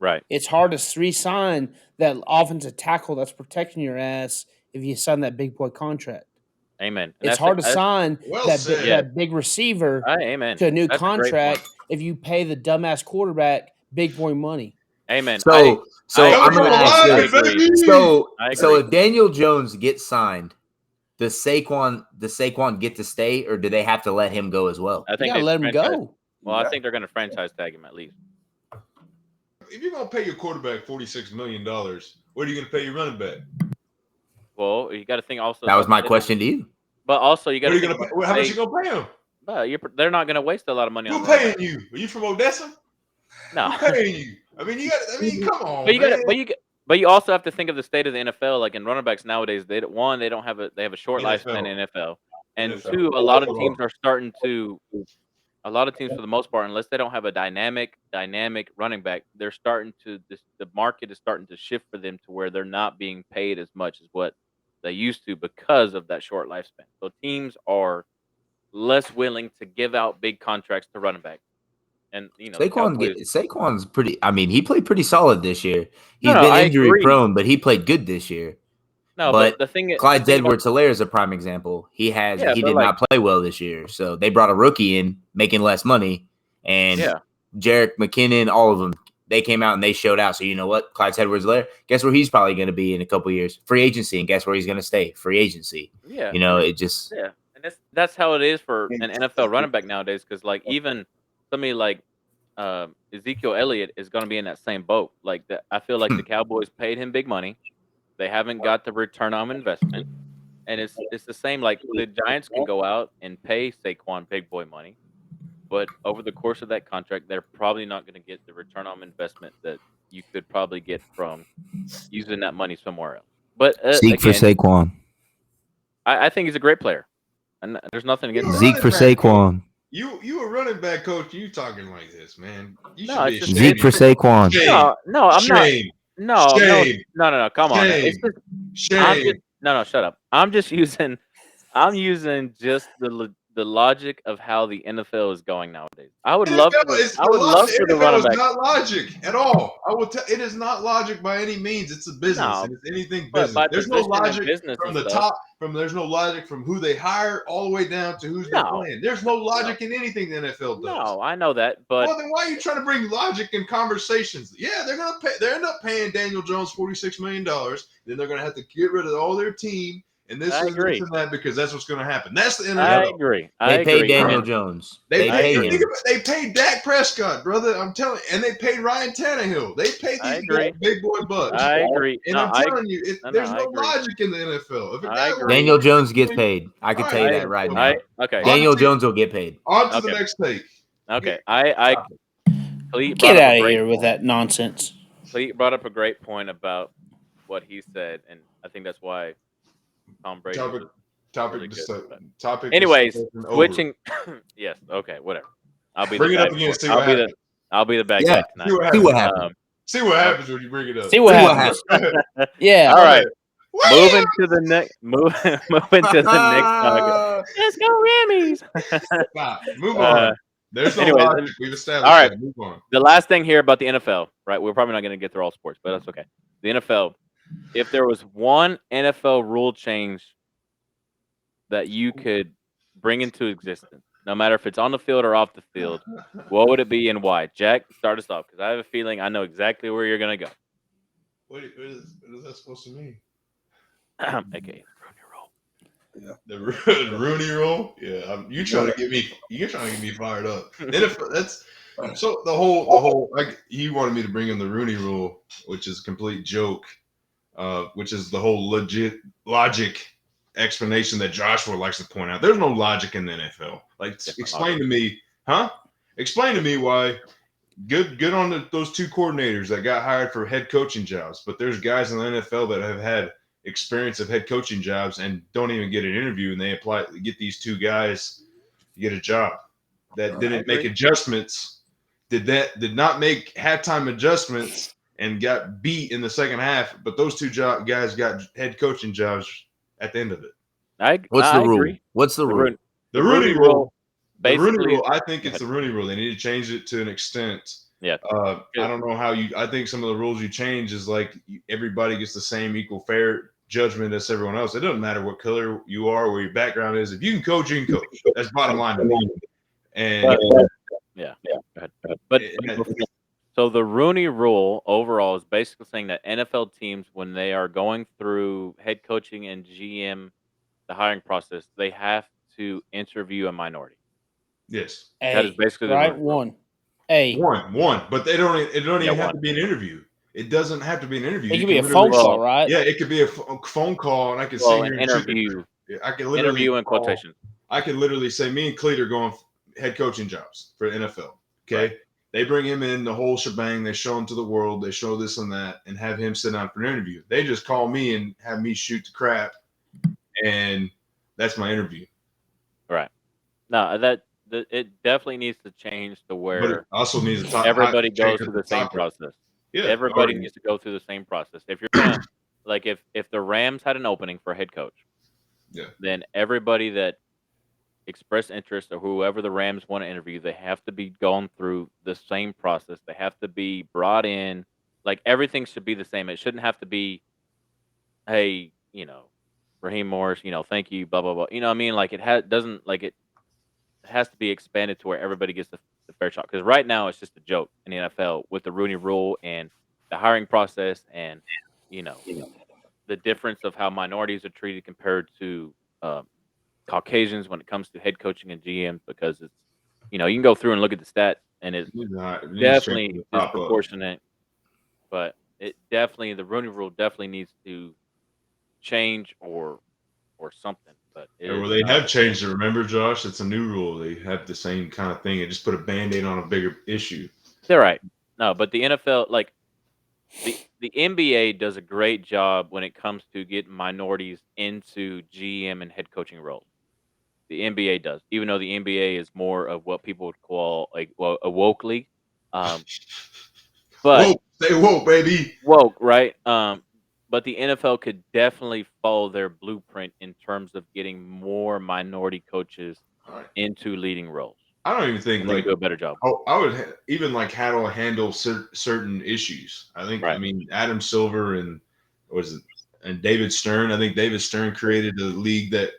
Right. It's hard to re-sign that offensive tackle that's protecting your ass if you sign that big boy contract. Amen. And It's that's hard to that's- sign Well that said. Yeah. that big receiver Amen. to a new That's a great contract point. if you pay the dumbass quarterback big boy money. Amen. So I I'm Coming gonna from ask Elijah, this. agree. baby. So I so agree. if Daniel Jones gets signed, does Saquon get to stay, or do they have to let him go as well? I You think gotta they let him franchise. go. Well, I Yeah. think they're going to franchise tag him at least. If you're gonna pay your quarterback $46 million, what are you gonna pay your running back? Well, you got to think also. That was about my the- question to you. But also, you got What to are you think gonna about pay? How much they- you gonna pay him? they're not going to waste a lot of money Who on running paying back. you? Are you from Odessa? No. Who paying you? I mean, you got. I mean, come on, But you got man. to, but you also have to think of the state of the NFL. Like in running backs nowadays, they don't have a short lifespan in NFL, and NFL. two, a lot of teams are starting to. A lot of teams, for the most part, unless they don't have a dynamic running back, they're starting to. The market is starting to shift for them to where they're not being paid as much as what they used to because of that short lifespan. So teams are less willing to give out big contracts to running back, and the Cowboys. Saquon's pretty. I mean, he played pretty solid this year. He's No, been I injury agree. prone, but he played good this year. No, but but the thing Clyde about- Edwards-Helaire is a prime example. He Yeah, did but not play well this year, so they brought a rookie in making less money, and Yeah. Jerick McKinnon, all of them, they came out and they showed out. So you know what, Clyde Edwards-Helaire, guess where he's probably going to be in a couple years? Free agency, and guess where he's going to stay? Free agency. Yeah. You know, it just Yeah, and that's how it is for an NFL running back nowadays. Because like even somebody like Ezekiel Elliott is going to be in that same boat. Like I feel like the Cowboys paid him big money. They haven't got the return on investment, and it's the same. Like the Giants can go out and pay Saquon big boy money, but over the course of that contract, they're probably not going to get the return on investment that you could probably get from using that money somewhere else. But Zeke for again, Saquon. I think he's a great player, and there's nothing against that. Zeke for Saquon. You a running back coach? You talking like this, man? You No, should be it's just- ashamed. Zeke for Saquon. Shame. No, I'm not. Shame. No, Shame. no. Come on. Shame. It's just, I'm Shame. just, no. Shut up. I'm using just the logic of how the NFL is going nowadays. I would love for the running back. It's not logic at all. I will tell. It is not logic by any means. It's a business. No, and it's anything but business. by There's no position and logic business from and the stuff. top. There's no logic from who they hire all the way down to who's they're No. playing. There's no logic in anything the NFL does. No, I know that, but Well, then why are you trying to bring logic in conversations? Yeah, they're gonna pay. They end up paying Daniel Jones $46 million. Then they're gonna have to get rid of all their team and this I and agree. this and that because that's what's gonna happen. That's the I NFL. agree. They paid agree. Daniel And Jones. They I paid, agree. they paid Dak Prescott, brother. I'm telling you, and they paid Ryan Tannehill. They paid I these agree. big boy bucks. I agree. And No, I'm telling you, there's I no agree. logic in the NFL. If a I guy agree. works Daniel for Jones gets $46 paid. I can All tell you right. that right now. Okay. Daniel Jones will get paid. On to the Okay. next take. Okay. I Cleat Get brought up out a of great here with that nonsense. Cleat brought up a great point about what he said, and I think that's why Tom Brady. Topic. was Topic. really good, but- Topic. Anyways, discussion over. switching. Yes. Okay. Whatever. I'll be Bring the it up bad again. boy. See what happens. I'll be the bad Yeah. guy tonight. See what happens. See what happens. See what happens when you bring it up. See what See what happens. Yeah. All right. Wham! Moving to the next. Moving to the next topic. Let's go Rammies. Stop. Move on. There's no anyways, logic. We've established all right. that. Move on. The last thing here about the NFL, right? We're probably not going to get through all sports, but that's okay. The NFL. If there was one NFL rule change that you could bring into existence, no matter if it's on the field or off the field, what would it be and why? Jack, start us off because I have a feeling I know exactly where you're going to go. What is that supposed to mean? AKA The Rooney Rule? Yeah, you're trying to get me fired up. Then if that's so the whole like he wanted me to bring in the Rooney Rule, which is a complete joke, which is the whole legit logic explanation that Joshua likes to point out. There's no logic in the NFL. Like explain to me, huh? Explain to me why good on those two coordinators that got hired for head coaching jobs, but there's guys in the NFL that have had experience of head coaching jobs and don't even get an interview, and they get these two guys to get a job that didn't make adjustments, did not make halftime adjustments and got beat in the second half, but those two guys got head coaching jobs at the end of it. What's the rule? Agree. What's the rule? The Rooney Rule. Basically, the Rooney Rule. I think it's the Rooney Rule. They need to change it to an extent. Yeah. I don't know how I think some of the rules you change is like everybody gets the same equal fair judgment as everyone else. It doesn't matter what color you are, where your background is. If you can coach, you can coach. That's bottom line to me. And yeah. But so the Rooney Rule overall is basically saying that NFL teams, when they are going through head coaching and GM, the hiring process, they have to interview a minority. Yes, that is basically right. the Rooney Rule. One, but they don't even have to be an interview. It doesn't have to be an interview. It could be a phone call, right? Yeah, it could be a phone call, and I can sit here and interview. I can literally interview in quotation. I can literally say me and Cleet are going head coaching jobs for NFL. Okay. Right. They bring him in, the whole shebang. They show him to the world. They show this and that and have him sit down for an interview. They just call me and have me shoot the crap. And that's my interview. Right. No, it definitely needs to change to where but it also needs to everybody goes through the same process. Yeah. Everybody needs to go through the same process. If you're gonna like if the Rams had an opening for a head coach, then everybody that express interest or whoever the Rams want to interview, they have to be going through the same process. They have to be brought in. Like everything should be the same. It shouldn't have to be, hey, Raheem Morris, thank you, blah blah blah. You know what I mean? Like it has to be expanded to where everybody gets the fair shot. Because right now it's just a joke in the NFL with the Rooney Rule and the hiring process and the difference of how minorities are treated compared to Caucasians when it comes to head coaching and GMs, because it's you can go through and look at the stats and it's definitely disproportionate. But the Rooney Rule definitely needs to change or something. But they have changed it. Remember, Josh, it's a new rule. They have the same kind of thing. They just put a Band-Aid on a bigger issue. They're right. No, but the NFL, like the NBA does a great job when it comes to getting minorities into GM and head coaching roles. The NBA does, even though the NBA is more of what people would call a woke league. But woke, stay woke, baby. Woke, right? But the NFL could definitely follow their blueprint in terms of getting more minority coaches into leading roles. I don't even think they do a better job. I would even like how to handle certain issues. I think I mean Adam Silver and David Stern. I think David Stern created a league that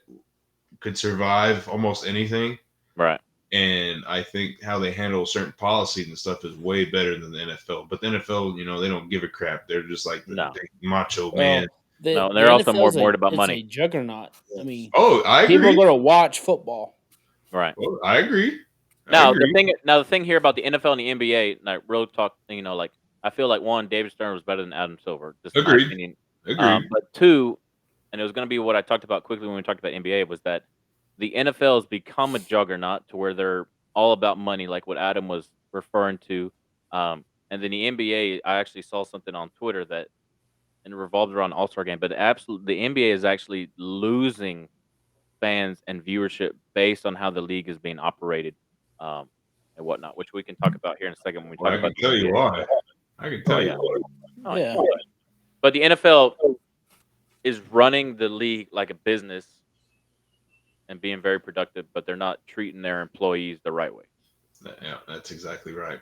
could survive almost anything. Right. And I think how they handle certain policies and stuff is way better than the NFL. But the NFL, they don't give a crap. They're just like the macho man. They're also more worried about money. It's a juggernaut. I mean, I agree. People are going to watch football. Right. Well, I agree. The thing here about the NFL and the NBA, like real talk, like I feel like one, David Stern was better than Adam Silver. Agreed. But two, and it was going to be what I talked about quickly when we talked about NBA, was that the NFL has become a juggernaut to where they're all about money, like what Adam was referring to. And then the NBA, I actually saw something on Twitter that and it revolved around All-Star Game, but the NBA is actually losing fans and viewership based on how the league is being operated and whatnot, which we can talk about here in a second when we talk about. I can tell you why. I can tell you why. Yeah. But the NFL is running the league like a business and being very productive, but they're not treating their employees the right way. Yeah, that's exactly right.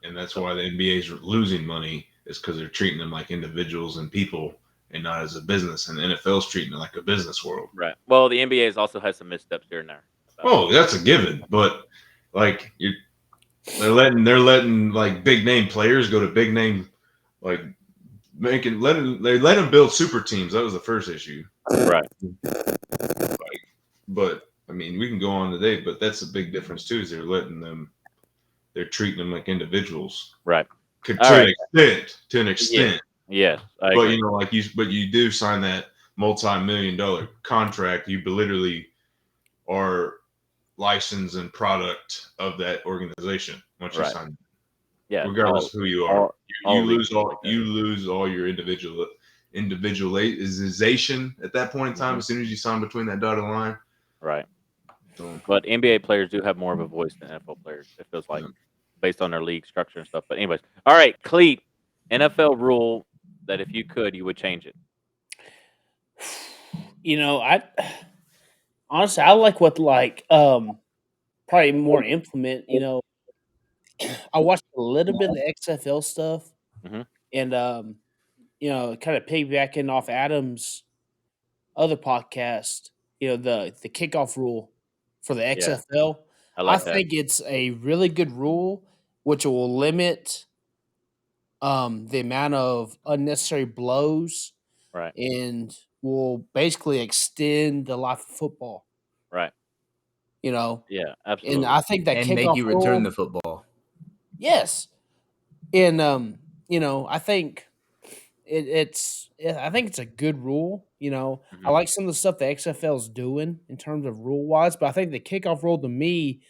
And that's why the NBA is losing money, is because they're treating them like individuals and people and not as a business. And the NFL is treating it like a business world. Right. Well, the NBA has also had some missteps here and there. Oh, that's a given. But like they're letting like big name players go to big name like they let them build super teams. That was the first issue. Right. But I mean, we can go on today, but that's a big difference too. Is they're treating them like individuals, Right. To All right. an extent. Yes. I But agree. you do sign that multi-million-dollar contract. You literally are license and product of that organization once you Right. sign. Yeah. Regardless of who you are, all you lose leagues all like that. you lose all your individualization at that point in time. Mhm. As soon as you sign between that dotted line, Right. so, But NBA players do have more of a voice than NFL players. It feels like Yeah. based on their league structure and stuff. But anyways, all right, Cleet, NFL rule that if you could, you would change it. I honestly I like what probably more implement. I watched a little bit of the XFL stuff, Mhm. and kind of piggybacking off Adam's other podcast. The kickoff rule for the Yeah, XFL. I I like that. think it's a really good rule, which will limit the amount of unnecessary blows Right. and will basically extend the life of football. Right. You know, Yeah, and absolutely. I think that And make kickoff you rule, return the football. yes, and I think I think it's a good rule. I Mhm. like some of the stuff the XFL is doing in terms of rule wise, but I think the kickoff rule to me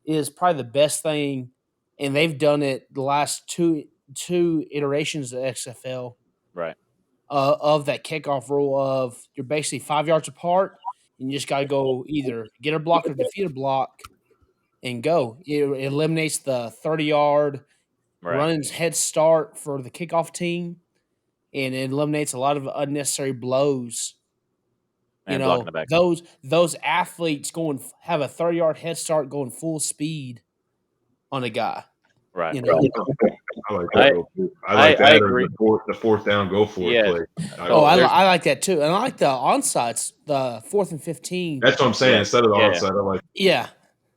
is probably the best thing, and they've done it the last two iterations of XFL Right. of that kickoff rule of you're basically 5 yards apart, and you just got to go either get a block or defeat a block and go. It eliminates the 30-yard Right. running head start for the kickoff team, and it eliminates a lot of unnecessary blows. And blocking the back. Those athletes have a 30-yard head start going full speed on a guy. Right. You know, I like I that. I like I that or agree. the fourth down, go for it Yes. play. So there's I like that too, and I like the onsides, the 4th and 15. That's what I'm saying. Yeah. Instead of the Yeah. onside, I like Yeah,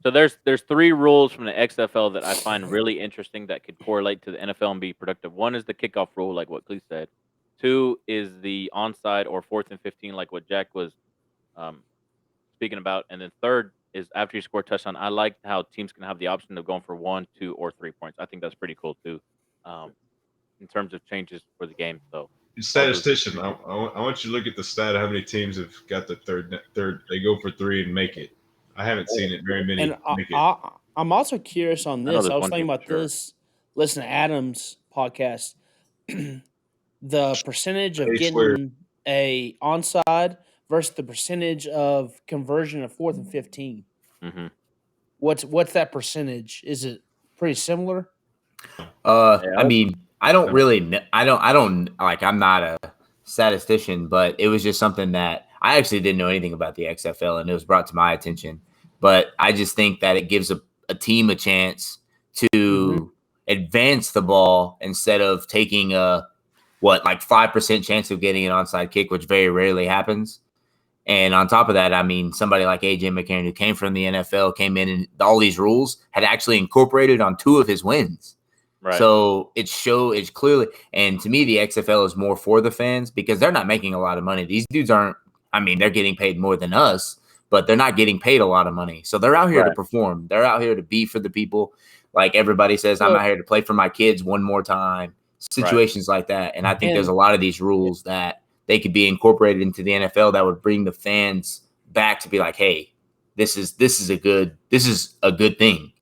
So there's three rules from the XFL that I find really interesting that could correlate to the NFL and be productive. One is the kickoff rule, like what Clee said. Two is the onside or 4th and 15, like what Jack was um, speaking about. And then third is after you score a touchdown. I like how teams can have the option of going for 1, 2, or 3 points. I think that's pretty cool too, um, in terms of changes for the game. So statistician. I want you to look at the stat of how many teams have got the third. They go for 3 and make it. I haven't seen it very many and make it. I'm also curious on I know this. there's I was one thinking team for about sure. this. Listen to Adam's podcast. The percentage of Hey, swear. getting a onside versus the percentage of conversion of 4th and 15. Hmm. What's that percentage? Is it pretty similar? I mean, I don't really I don't like, I'm not a statistician, but it was just something that I actually didn't know anything about the XFL, and it was brought to my attention. But I just think that it gives a team a chance to advance the ball instead of taking a 5% chance of getting an onside kick, which very rarely happens. And on top of that, I mean, somebody like AJ McCarron, who came from the NFL, came in and all these rules had actually incorporated on 2 of his wins. Right. So it's clearly, and to me, the XFL is more for the fans because they're not making a lot of money. These dudes aren't, I mean, they're getting paid more than us, but they're not getting paid a lot of money. So they're out here to perform. They're out here to be for the people. Like everybody says, I'm out here to play for my kids one more time. Situations like that. And I think there's a lot of these rules that they could be incorporated into the NFL that would bring the fans back to be like, hey, this is a good thing.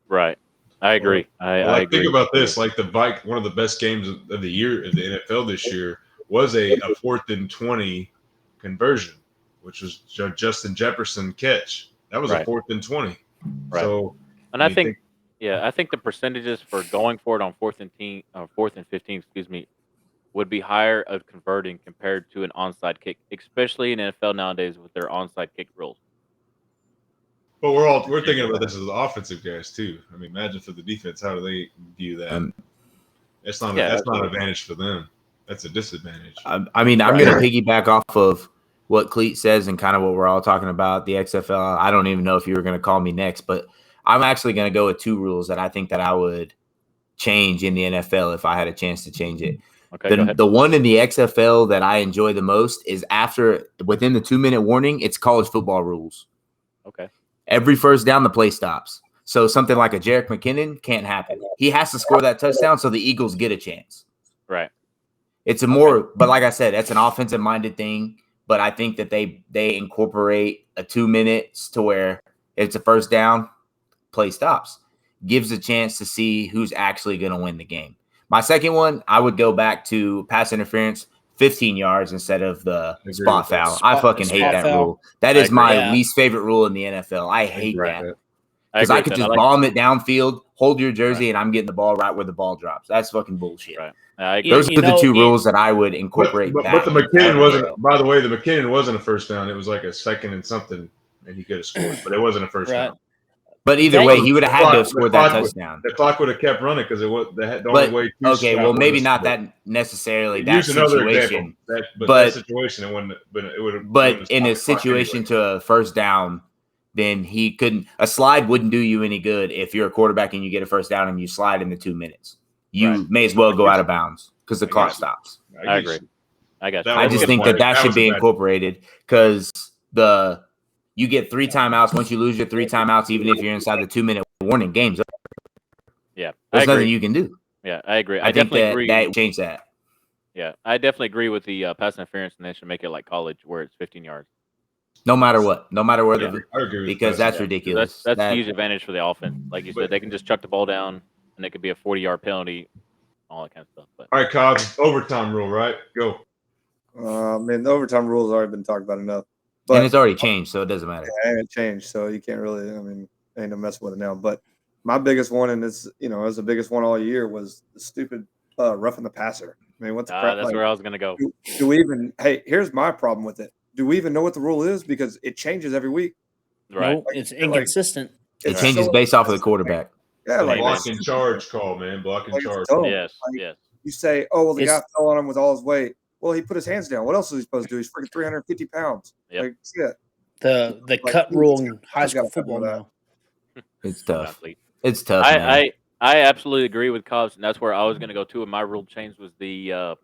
Right. I agree. I agree. Think about this. Like one of the best games of the year in the NFL this year was a 4th and 20 conversion, which was Justin Jefferson catch. That was a 4th and 20. Right. So, and I think the percentages for going for it on 4th and 15, excuse me, would be higher of converting compared to an onside kick, especially in NFL nowadays with their onside kick rules. But we're thinking about this as the offensive guys too. I mean, imagine for the defense, how do they view that? That's not an advantage for them. That's a disadvantage. I mean, I'm going to piggyback off of what Cleet says and kind of what we're all talking about, the XFL. I don't even know if you were going to call me next, but I'm actually going to go with 2 rules that I think that I would change in the NFL if I had a chance to change it. Okay, go ahead. The one in the XFL that I enjoy the most is within the 2-minute warning, it's college football rules. Okay. Every first down, the play stops. So something like a Jerick McKinnon can't happen. He has to score that touchdown so the Eagles get a chance. Right. It's but like I said, that's an offensive minded thing. But I think that they incorporate a 2 minutes to where it's a first down, play stops, gives a chance to see who's actually going to win the game. My second one, I would go back to pass interference, 15 yards instead of the spot foul. I fucking hate that rule. That is my least favorite rule in the NFL. I hate that. Because I could just bomb it downfield, hold your jersey, and I'm getting the ball right where the ball drops. That's fucking bullshit. Right. Those are the two rules that I would incorporate back. But the McKinnon wasn't, by the way, the McKinnon wasn't a first down. It was like a second and something, and he could have scored, but it wasn't a first down. But either way, he would have had to have scored that touchdown. The clock would have kept running because it was the only way. Okay, well, maybe not that necessarily that situation. That situation, it wouldn't. It would have. But in a situation to a first down, then he couldn't. A slide wouldn't do you any good if you're a quarterback and you get a first down and you slide in the 2 minutes. You may as well go out of bounds because the clock stops. I agree. I got you. I just think that should be incorporated because you get 3 timeouts. Once you lose your 3 timeouts, even if you're inside the 2-minute warning, game's over. Yeah, there's nothing you can do. Yeah, I agree. I think that change that. Yeah, I definitely agree with the pass interference, and they should make it like college where it's 15 yards. No matter what, because that's ridiculous. That's a huge advantage for the offense. Like you said, they can just chuck the ball down, and it could be a 40-yard penalty, all that kind of stuff. But. All right, Cobb, overtime rule, right? Go. Man, the overtime rule has already been talked about enough. But, and it's already changed, so it doesn't matter. Yeah, it changed, so you can't really. Ain't no messing with it now. But my biggest one, and it's it was the biggest one all year, was the stupid roughing the passer. I mean, what the crap? That's where I was gonna go. Do we even? Hey, here's my problem with it. Do we even know what the rule is? Because it changes every week. Right. No, it's inconsistent. It changes based off of the quarterback. Yeah, like block and charge call, man. Block and charge. Yes. You say, oh well, the guy fell on him with all his weight. Well, he put his hands down. What else is he supposed to do? He's freaking 350 pounds. Yep. Like, shit. The cut rule in high school football now. It's tough. It's tough. I absolutely agree with Cobbs, and that's where I was going to go too. And my rule change was the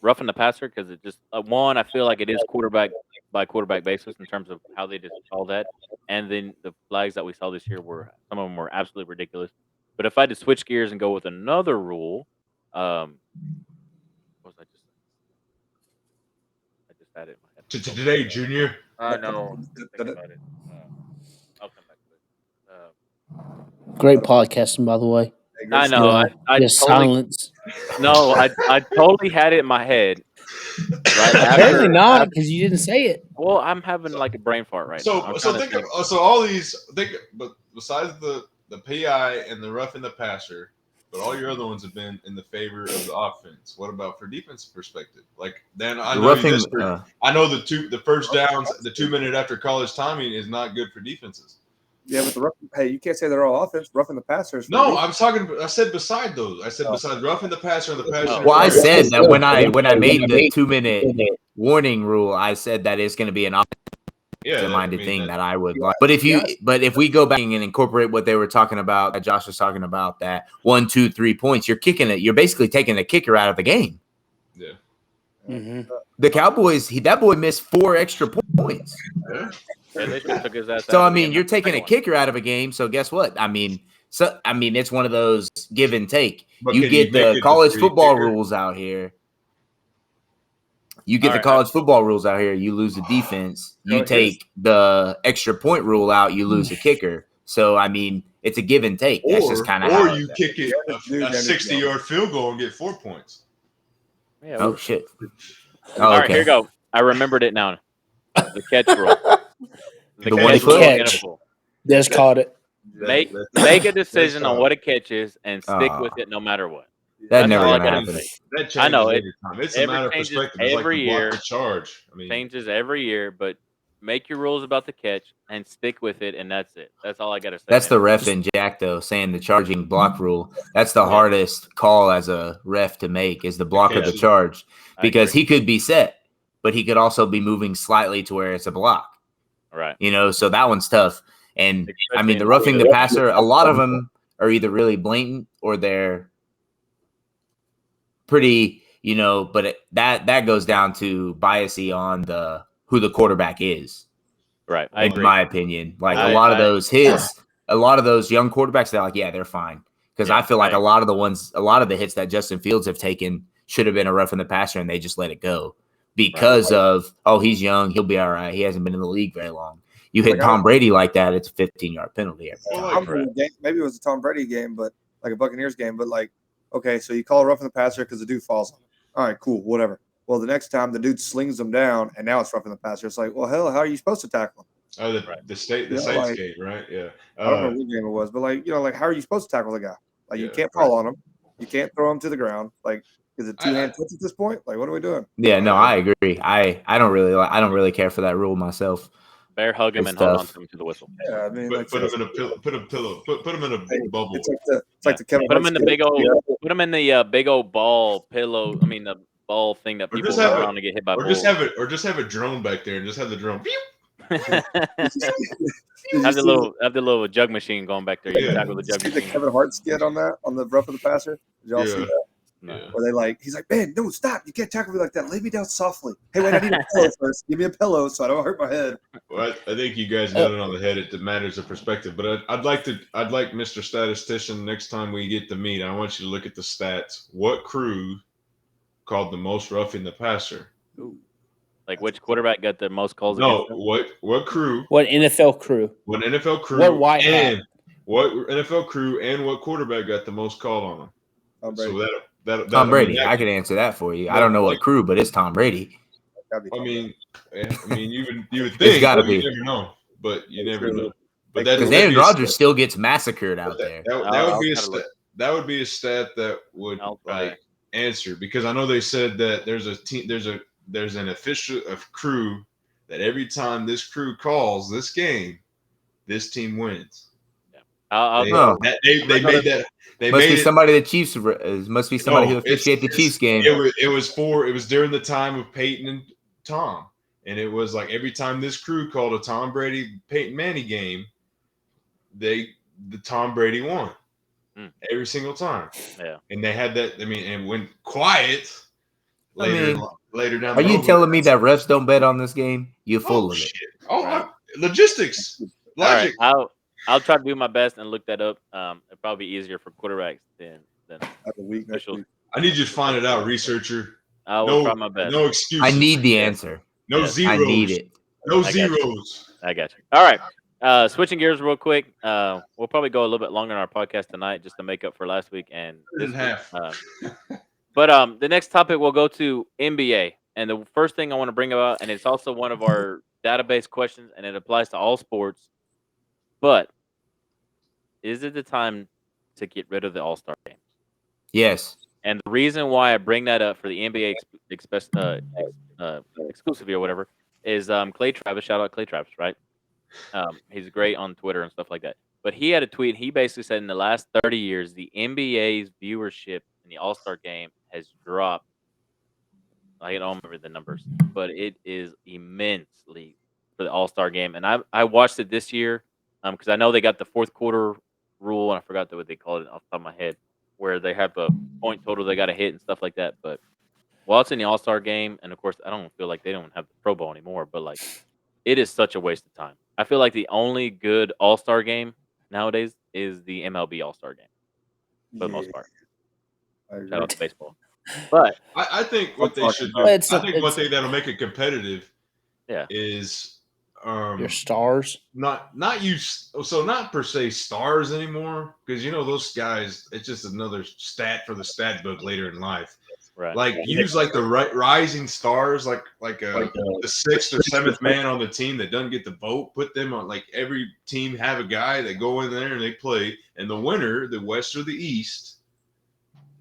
roughing the passer because it just one, I feel like it is quarterback by quarterback basis in terms of how they just call that, and then the flags that we saw this year were some of them were absolutely ridiculous. But if I had to switch gears and go with another rule, what was I just had it in my head. Today, Junior. No. Think about it. I'll come back to it. Great podcasting, by the way. I know. I just totally, silence. No, I totally had it in my head. Right apparently not, because you didn't say it. Well, I'm having like a brain fart right now. So all these but besides the PI and the roughing the passer, but all your other ones have been in the favor of the offense. What about for defensive perspective? Like then I know the first downs, the 2 minute after college timing is not good for defenses. Yeah, but you can't say they're all offense. Roughing the passer is no. I said beside those. I said besides roughing the passer and the passer. Well, I said that when I made the 2 minute warning rule, I said that it's going to be an minded thing that I would like. But if we go back and incorporate what they were talking about, that Josh was talking about, that 1, 2, 3 points, you're kicking it. You're basically taking the kicker out of the game. Yeah. Mm-hmm. The Cowboys, that boy missed 4 extra points. Yeah. They took his ass so I mean, you're taking a kicker out of a game. So guess what? I mean, it's one of those give and take. But you get the college football rules out here. You get the college football rules out here. You lose the defense. You take the extra point rule out. You lose the kicker. So I mean, it's a give and take. That's just kind of or you kick it a 60-yard field goal and get 4 points. Yeah, oh shit! All right, here you go. I remembered it now. The catch rule. The catch rule. Just caught it. Make a decision on what a catch is and stick with it no matter what. That never gonna happen. I know it. It's a matter of perspective. It's every year. Charge. I mean, changes every year, but make your rules about the catch and stick with it, and that's it. That's all I gotta say. That's the ref and Jack though saying the charging block rule. That's the hardest call as a ref to make is the block of the charge because he could be set. But he could also be moving slightly to where it's a block. Right. So that one's tough. And I mean, the roughing the passer, a lot of them are either really blatant or they're pretty, but that goes down to biasy on who the quarterback is. Right. I in agree. my opinion. Like I- a lot of I- those hits, a lot of those young quarterbacks, they're like, yeah, they're fine. Because Yeah, I feel like right. a lot of the hits that Justin Fields have taken should have been a rough in the passer, and they just let it go because of, he's young, he'll be all right. He hasn't been in the league very long. You hit Like, Tom Brady like that, it's a 15-yard penalty every Well, time. like, Maybe it was a Tom Brady game, but like a Buccaneers game. But like, okay, so you call a rough in the passer because the dude falls on him. All right, cool, whatever. Well, the next time the dude slings him down, and now it's rough in the passer. It's like, well, hell, how are you supposed to tackle him? the Saints like, game, right? Yeah. I don't know what game it was, but like, like, how are you supposed to tackle the guy? Like, you can't fall on him, you can't throw him to the ground. Like, is it two-hand touch at this point? Like, what are we doing? Yeah, no, I agree. I don't really care for that rule myself. Bear hug him It's and hold on tough. to him to the whistle. Yeah, I mean, like, Put him in a pillow. Put him in a bubble. It's like the Kevin Put him Hart in the skit. big old. Put him in the big old ball pillow. I mean the ball thing that Or people just have run it- around to get hit by Or bulls. just have a drone back there and just have the drone. Did you have the see little jug machine going back there. You Yeah. can tackle the Did you jug see the machine. Kevin Hart skit on the rough of the passer? Did y'all see Yeah. that? No. Yeah. Where he's like, man, no, stop! You can't tackle me like that. Lay me down softly. Hey, wait, I need a pillow first. Give me a pillow so I don't hurt my head. Well, I think you guys got it on the head. It matters of perspective, but I'd like Mr. Statistician next time we get to meet. I want you to look at the stats. What crew called the most roughing the passer? Like which quarterback got the most calls? No, against him? what crew? What NFL crew? What NFL crew? What white hat? and what NFL crew and what quarterback got the most call on them? Tom Brady. So that Tom Brady. that- I could answer that for you. I don't know what crew, but it's Tom Brady. Gotta be I Tom mean, you would think, gotta but you be. never know. But you never true. know. But Because that'd Aaron be a Rodgers stat. still gets massacred out there. That I'll would be a try to look. stat. That would be a stat that would I'll try. like answer, because I know they said that there's a team, there's an official crew that every time this crew calls this game, this team wins. I'll They, Oh. they made that. They Must made be it. somebody the Chiefs. Must be somebody No, who officiated the it's- Chiefs game. It was during the time of Peyton and Tom, and it was like every time this crew called a Tom Brady Peyton Manning game, the Tom Brady won every single time. Yeah. And they had that. I mean, and went quiet later down. Are the you road. telling me that refs don't bet on this game? You're full of it. Shit. Oh, Right. logistics, All right. logic. I'll try to do my best and look that up. It'll probably be easier for quarterbacks than Have a week next officials. week. I need you to find it out, researcher. I will No, try my best. no excuses. I need the answer. no Yes, zeros. I need it. No I got you. zeros. I got you. All right. Switching gears real quick. We'll probably go a little bit longer in our podcast tonight just to make up for last week and this In week. half. But the next topic we'll go to NBA. And the first thing I want to bring about, and it's also one of our database questions, and it applies to all sports. But is it the time to get rid of the All-Star game? Yes. And the reason why I bring that up for the NBA exclusively or whatever is Clay Travis. Shout out Clay Travis, right? He's great on Twitter and stuff like that. But he had a tweet. He basically said in the last 30 years, the NBA's viewership in the All-Star game has dropped. I don't remember the numbers, but it is immensely for the All-Star game. And I watched it this year because I know they got the fourth quarter rule, and I forgot what they called it off the top of my head, where they have a point total they got to hit and stuff like that. But while it's in the All-Star game, and of course, I don't feel like they don't have the Pro Bowl anymore, but like it is such a waste of time. I feel like the only good All-Star game nowadays is the MLB All-Star game for the most part. I agree. Shout out to baseball. But I think what they should do. It's- I think one it's- thing that'll make it competitive. Yeah. Is Your stars. not per se stars anymore, because those guys, it's just another stat for the stat book later in life. right. Like use like the rising stars, like the sixth or seventh man on the team that doesn't get the vote. Put them on, like every team have a guy that go in there and they play, and the winner, the West or the East,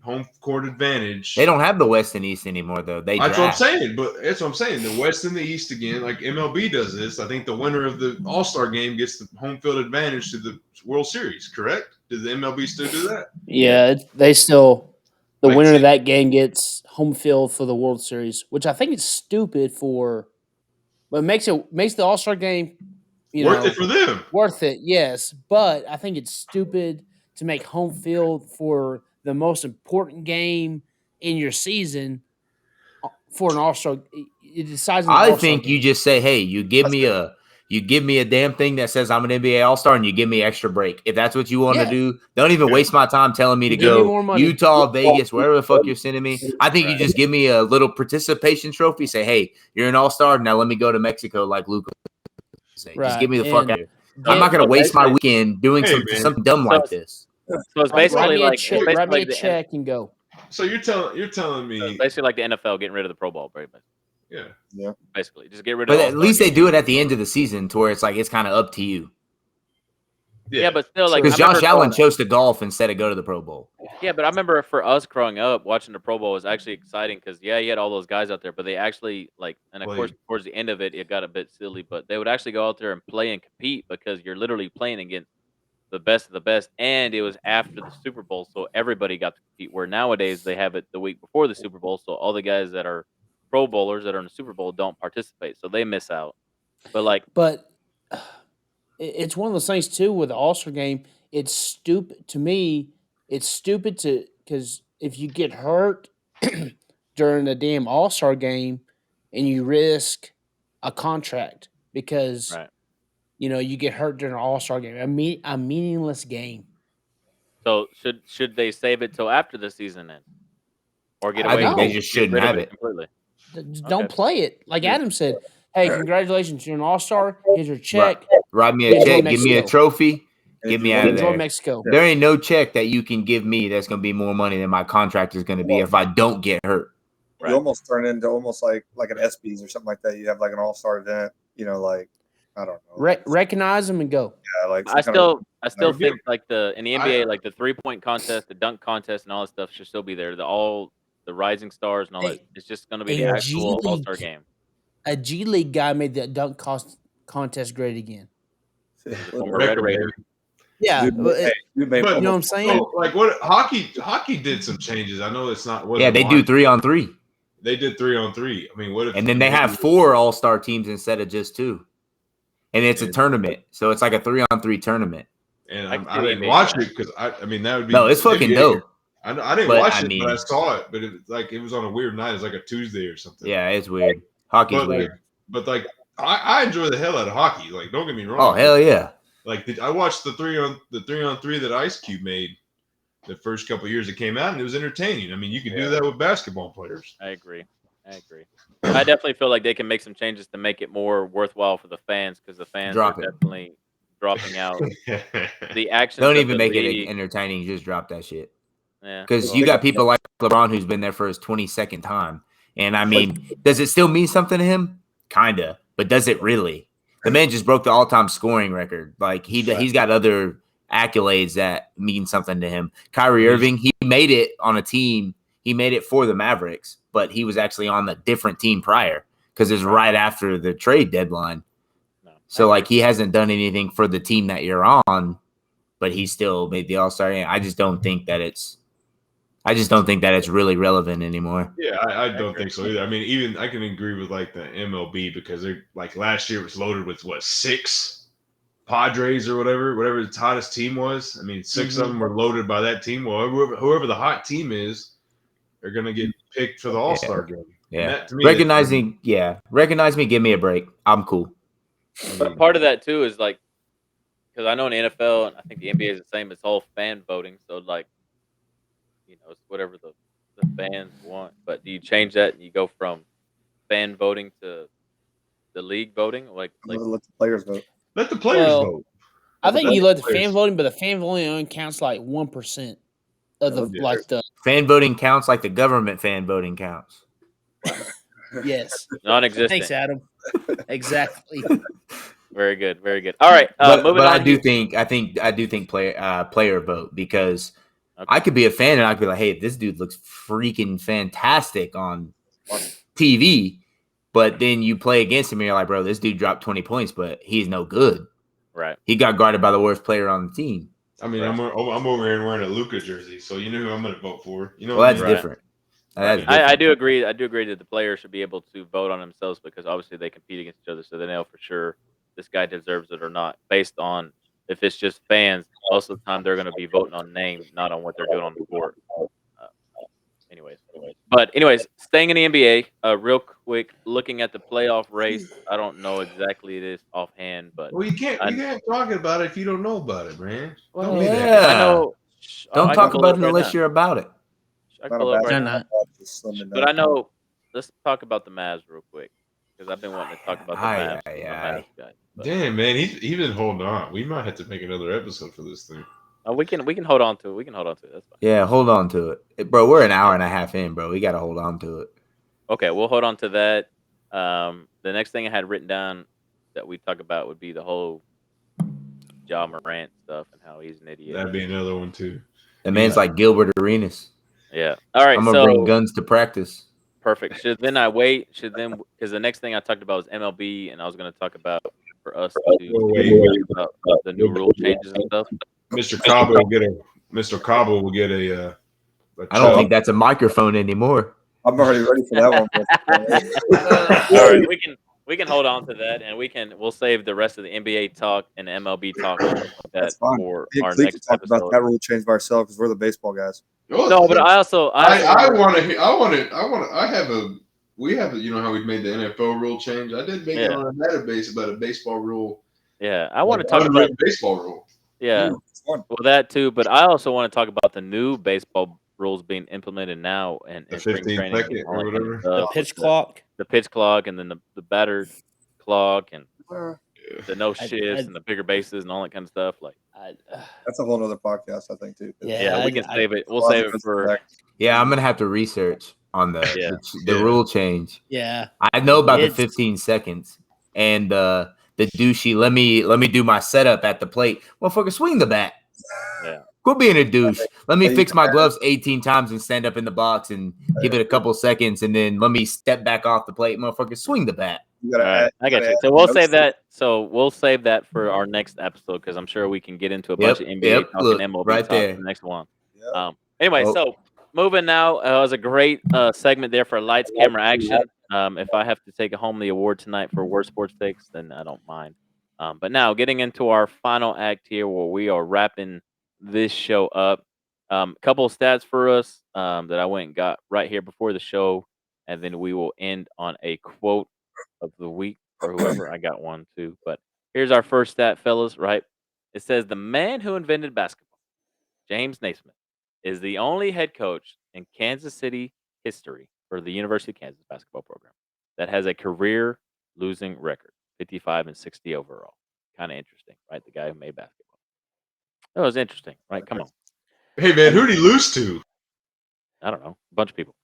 home court advantage. They don't have the West and East anymore, though. They That's what I'm draft. saying, but that's what I'm saying. The West and the East again, like MLB does this. I think the winner of the All-Star game gets the home field advantage to the World Series. Correct? Does the MLB still do that? Yeah, they still. The Like, winner see- of that game gets home field for the World Series, which I think is stupid but it makes the All-Star game, Worth it for them. worth it. Yes, but I think it's stupid to make home field for the most important game in your season for an All-Star. It decides. I think you just say, hey, you give me a damn thing that says I'm an NBA All-Star, and you give me extra break. If that's what you want to do, don't even waste my time telling me to give me go more money. Utah, Vegas, wherever the fuck you're sending me. I think you just give me a little participation trophy. Say, hey, you're an All-Star. Now let me go to Mexico like Luka. Just give me the fuck out of here. I'm not going to waste my weekend doing something dumb like this. So it's basically write me a check and go. So you're telling me it's basically like the NFL getting rid of the Pro Bowl, right? Yeah. Basically, just get rid of. But at least they do it at the end of the season, to where it's like it's kind of up to you. Yeah, but still, like because Josh Allen chose to golf instead of go to the Pro Bowl. Yeah, but I remember for us growing up, watching the Pro Bowl was actually exciting because you had all those guys out there, but they actually and of course towards the end of it, it got a bit silly, but they would actually go out there and play and compete because you're literally playing against the best of the best, and it was after the Super Bowl, so everybody got to compete. Where nowadays they have it the week before the Super Bowl, so all the guys that are Pro Bowlers that are in the Super Bowl don't participate, so they miss out. But it's one of those things too with the All-Star game. It's stupid to me. It's stupid because if you get hurt during the damn All-Star game and you risk a contract because you get hurt during an All-Star game, a meaningless game. So should they save it till after the season ends, or get away? I think they just shouldn't have it completely. Don't play it. Like Adam said, hey, congratulations, you're an All-Star. Here's your check. Write me a check. Give me a trophy. Get me out of there. Mexico. There ain't no check that you can give me that's going to be more money than my contract is going to be if I don't get hurt. You almost turn into almost like an ESPYs or something like that. You have like an all-star event, like, I don't know. Recognize them and go. Yeah, like I still think like in the NBA, like the 3-point contest, the dunk contest, and all that stuff should still be there. The rising stars and all that. It's just going to be the actual All-Star game. A G League guy made the dunk contest great again. Red Raider. Yeah, you know what I'm saying? Like what hockey did some changes. I know it's not. Yeah, they do 3-on-3. They did 3-on-3. I mean, what if? And then they have 4 All-Star teams instead of just 2. And it's a tournament, so it's like a 3-on-3 tournament. And I didn't watch it because I mean that would be no, it's fucking dope. I didn't watch it, but I saw it. But it was on a weird night. It was like a Tuesday or something. Yeah, it's weird. Hockey's weird. But I enjoy the hell out of hockey. Like, don't get me wrong. Oh hell yeah! Like I watched the 3-on-3 that Ice Cube made the first couple of years it came out, and it was entertaining. I mean, you can do that with basketball players. I agree. I definitely feel like they can make some changes to make it more worthwhile for the fans because the fans are definitely dropping out. The action. Don't even make it entertaining. Just drop that shit. Yeah. Because you got people like LeBron who's been there for his 22nd time, and I mean, does it still mean something to him? Kinda, but does it really? The man just broke the all-time scoring record. Like he's got other accolades that mean something to him. Kyrie Irving, he made it on a team. He made it for the Mavericks, but he was actually on a different team prior because it's right after the trade deadline. So like he hasn't done anything for the team that you're on, but he still made the All-Star game. I just don't think that it's really relevant anymore. Yeah, I don't think so either. I mean, even I can agree with like the MLB because they're like last year was loaded with 6 Padres or whatever the hottest team was. I mean, 6 of them were loaded by that team. Well, whoever the hot team is, they're gonna get picked for the All-Star game. Yeah, recognize me, give me a break. I'm cool. But part of that too is like because I know in the NFL and I think the NBA is the same. It's all fan voting, so like it's whatever the fans want. But do you change that and you go from fan voting to the league voting? Like let the players vote. Let the players vote. I think you let the fan voting, but the fan voting only counts like 1% of the fan voting counts like the government fan voting counts. Yes, non-existent. Thanks, Adam. Exactly. Very good. All right, moving on. I do think player vote because I could be a fan and I could be like, hey, this dude looks freaking fantastic on TV, but then you play against him and you're like, bro, this dude dropped 20 points, but he's no good. Right. He got guarded by the worst player on the team. I mean, I'm over here wearing a Luka jersey, so you know who I'm going to vote for. Well, that's different. I do agree. I do agree that the players should be able to vote on themselves because obviously they compete against each other, so they know for sure this guy deserves it or not. Based on if it's just fans, most of the time they're going to be voting on names, not on what they're doing on the court. But anyways, staying in the NBA, real quick, looking at the playoff race. I don't know exactly this offhand, but Well, you can't talk about it if you don't know about it, man. well, Don't be that. Yeah. I know. Don't I can talk pull about up it right unless now. you're about it. I can Not a pull up right They're now. not. Just slimming But I down. know. Let's talk about the Mavs real quick because I've been wanting to talk about the Mavs. I'm a Mavs guy. But, Damn, man, he's been holding on. We might have to make another episode for this thing. we can hold on to it. We can hold on to it. That's fine. Yeah, hold on to it. Bro, we're an hour and a half in, bro. We got to hold on to it. Okay, we'll hold on to that. The next thing I had written down that we talk about would be the whole Ja Morant stuff and how he's an idiot. That'd be another one too. The man's like Gilbert Arenas. Yeah. All right. I'm going to So bring guns to practice. perfect. Should then I wait? Should then because the next thing I talked about was MLB, and I was going to talk about for us to talk about the new rule changes and stuff. Mr. Cabo will get a I don't think that's a microphone anymore. I'm already ready for that one. All right, we can hold on to that, and we'll save the rest of the NBA talk and MLB talk and stuff like that That's fine. for Me and our Cleet next can talk episode. about that rule change by ourselves because we're the baseball guys. No, but we have you know how we made the NFL rule change. I did make it on a database about a baseball rule. Yeah, I want to talk about baseball rule. Yeah, well that too, but I also want to talk about the new baseball rules being implemented now and The spring 15 training second and all or that kind of whatever. stuff, The with pitch clock. the pitch clock, and then the battered clock, and the no I- shifts and the bigger bases and all that kind of stuff. Like, That's a whole nother podcast, I think, too. Yeah, we can save it. We'll Well, save it for. Yeah, I'm going to have to research on the rule change. yeah. I know about the It's- 15 seconds and the douchey. Let me do my setup at the plate. Motherfucker, swing the bat. Yeah. Quit being a douche. Let me fix my gloves 18 times and stand up in the box and give it a couple seconds, and then let me step back off the plate. Motherfucker, swing the bat. All right, I got you. So we'll save that. So we'll save that for our next episode because I'm sure we can get into a bunch of NBA talk look, and MLB right talk there. for the next one. Yeah. Anyway, Oh. so moving now, it was a great segment there for lights, camera, action. If I have to take home the award tonight for worst sports takes, then I don't mind. But now getting into our final act here, where we are wrapping this show up. Couple of stats for us that I went and got right here before the show, and then we will end on a quote of the week for whoever. I got one too, but here's our first stat, fellas. Right, it says the man who invented basketball, James Naismith, is the only head coach in Kansas City history for the University of Kansas basketball program that has a career losing record, 55-60 overall. Kind of interesting, right? The guy who made basketball. That was interesting, right? Come on. Hey man, who'd he lose to? I don't know. A bunch of people.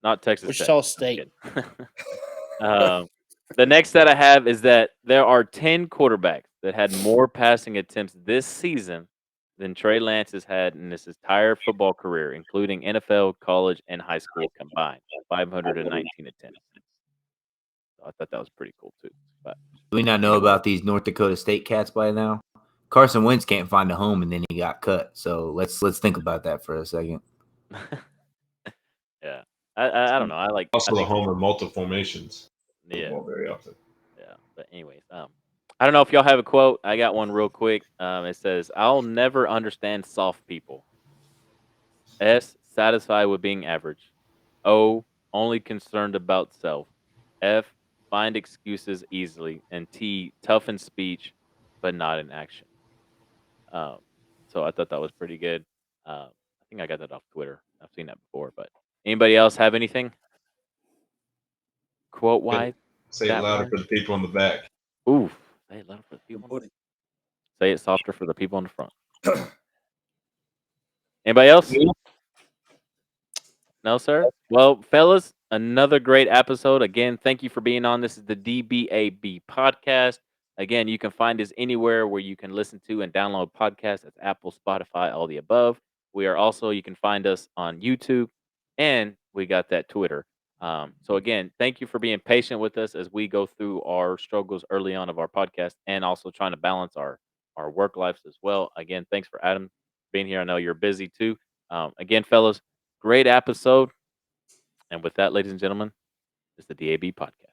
Not Texas Tech. Wichita I'm State. kidding. The next stat I have is that there are 10 quarterbacks that had more passing attempts this season than Trey Lance has had in his entire football career, including NFL, college, and high school combined. 519 attempts. So I thought that was pretty cool too. But Do we not know about these North Dakota State cats by now? Carson Wentz can't find a home, and then he got cut. So let's think about that for a second. yeah, I don't know. I Also, the think home of multiple formations. yeah. Football very often. Yeah, but anyways, I don't know if y'all have a quote. I got one real quick. It says, "I'll never understand soft people." S, satisfied with being average. O, only concerned about self. F, find excuses easily. And T, tough in speech, but not in action. So I thought that was pretty good. I think I got that off Twitter. I've seen that before. But anybody else have anything? Quote wise? Say it louder for the people in the back. Oof. Say it louder for the people. Say it softer for the people in the front. Anybody else? No, sir. Well, fellas, another great episode. Again, thank you for being on. This is the DBAB Podcast. Again, you can find us anywhere where you can listen to and download podcasts. That's Apple, Spotify, all the above. We are also, you can find us on YouTube, and we got that Twitter. So again, thank you for being patient with us as we go through our struggles early on of our podcast, and also trying to balance our work lives as well. Again, thanks for Adam being here. I know you're busy too. Again, fellas, great episode. And with that, ladies and gentlemen, it's the DAB Podcast.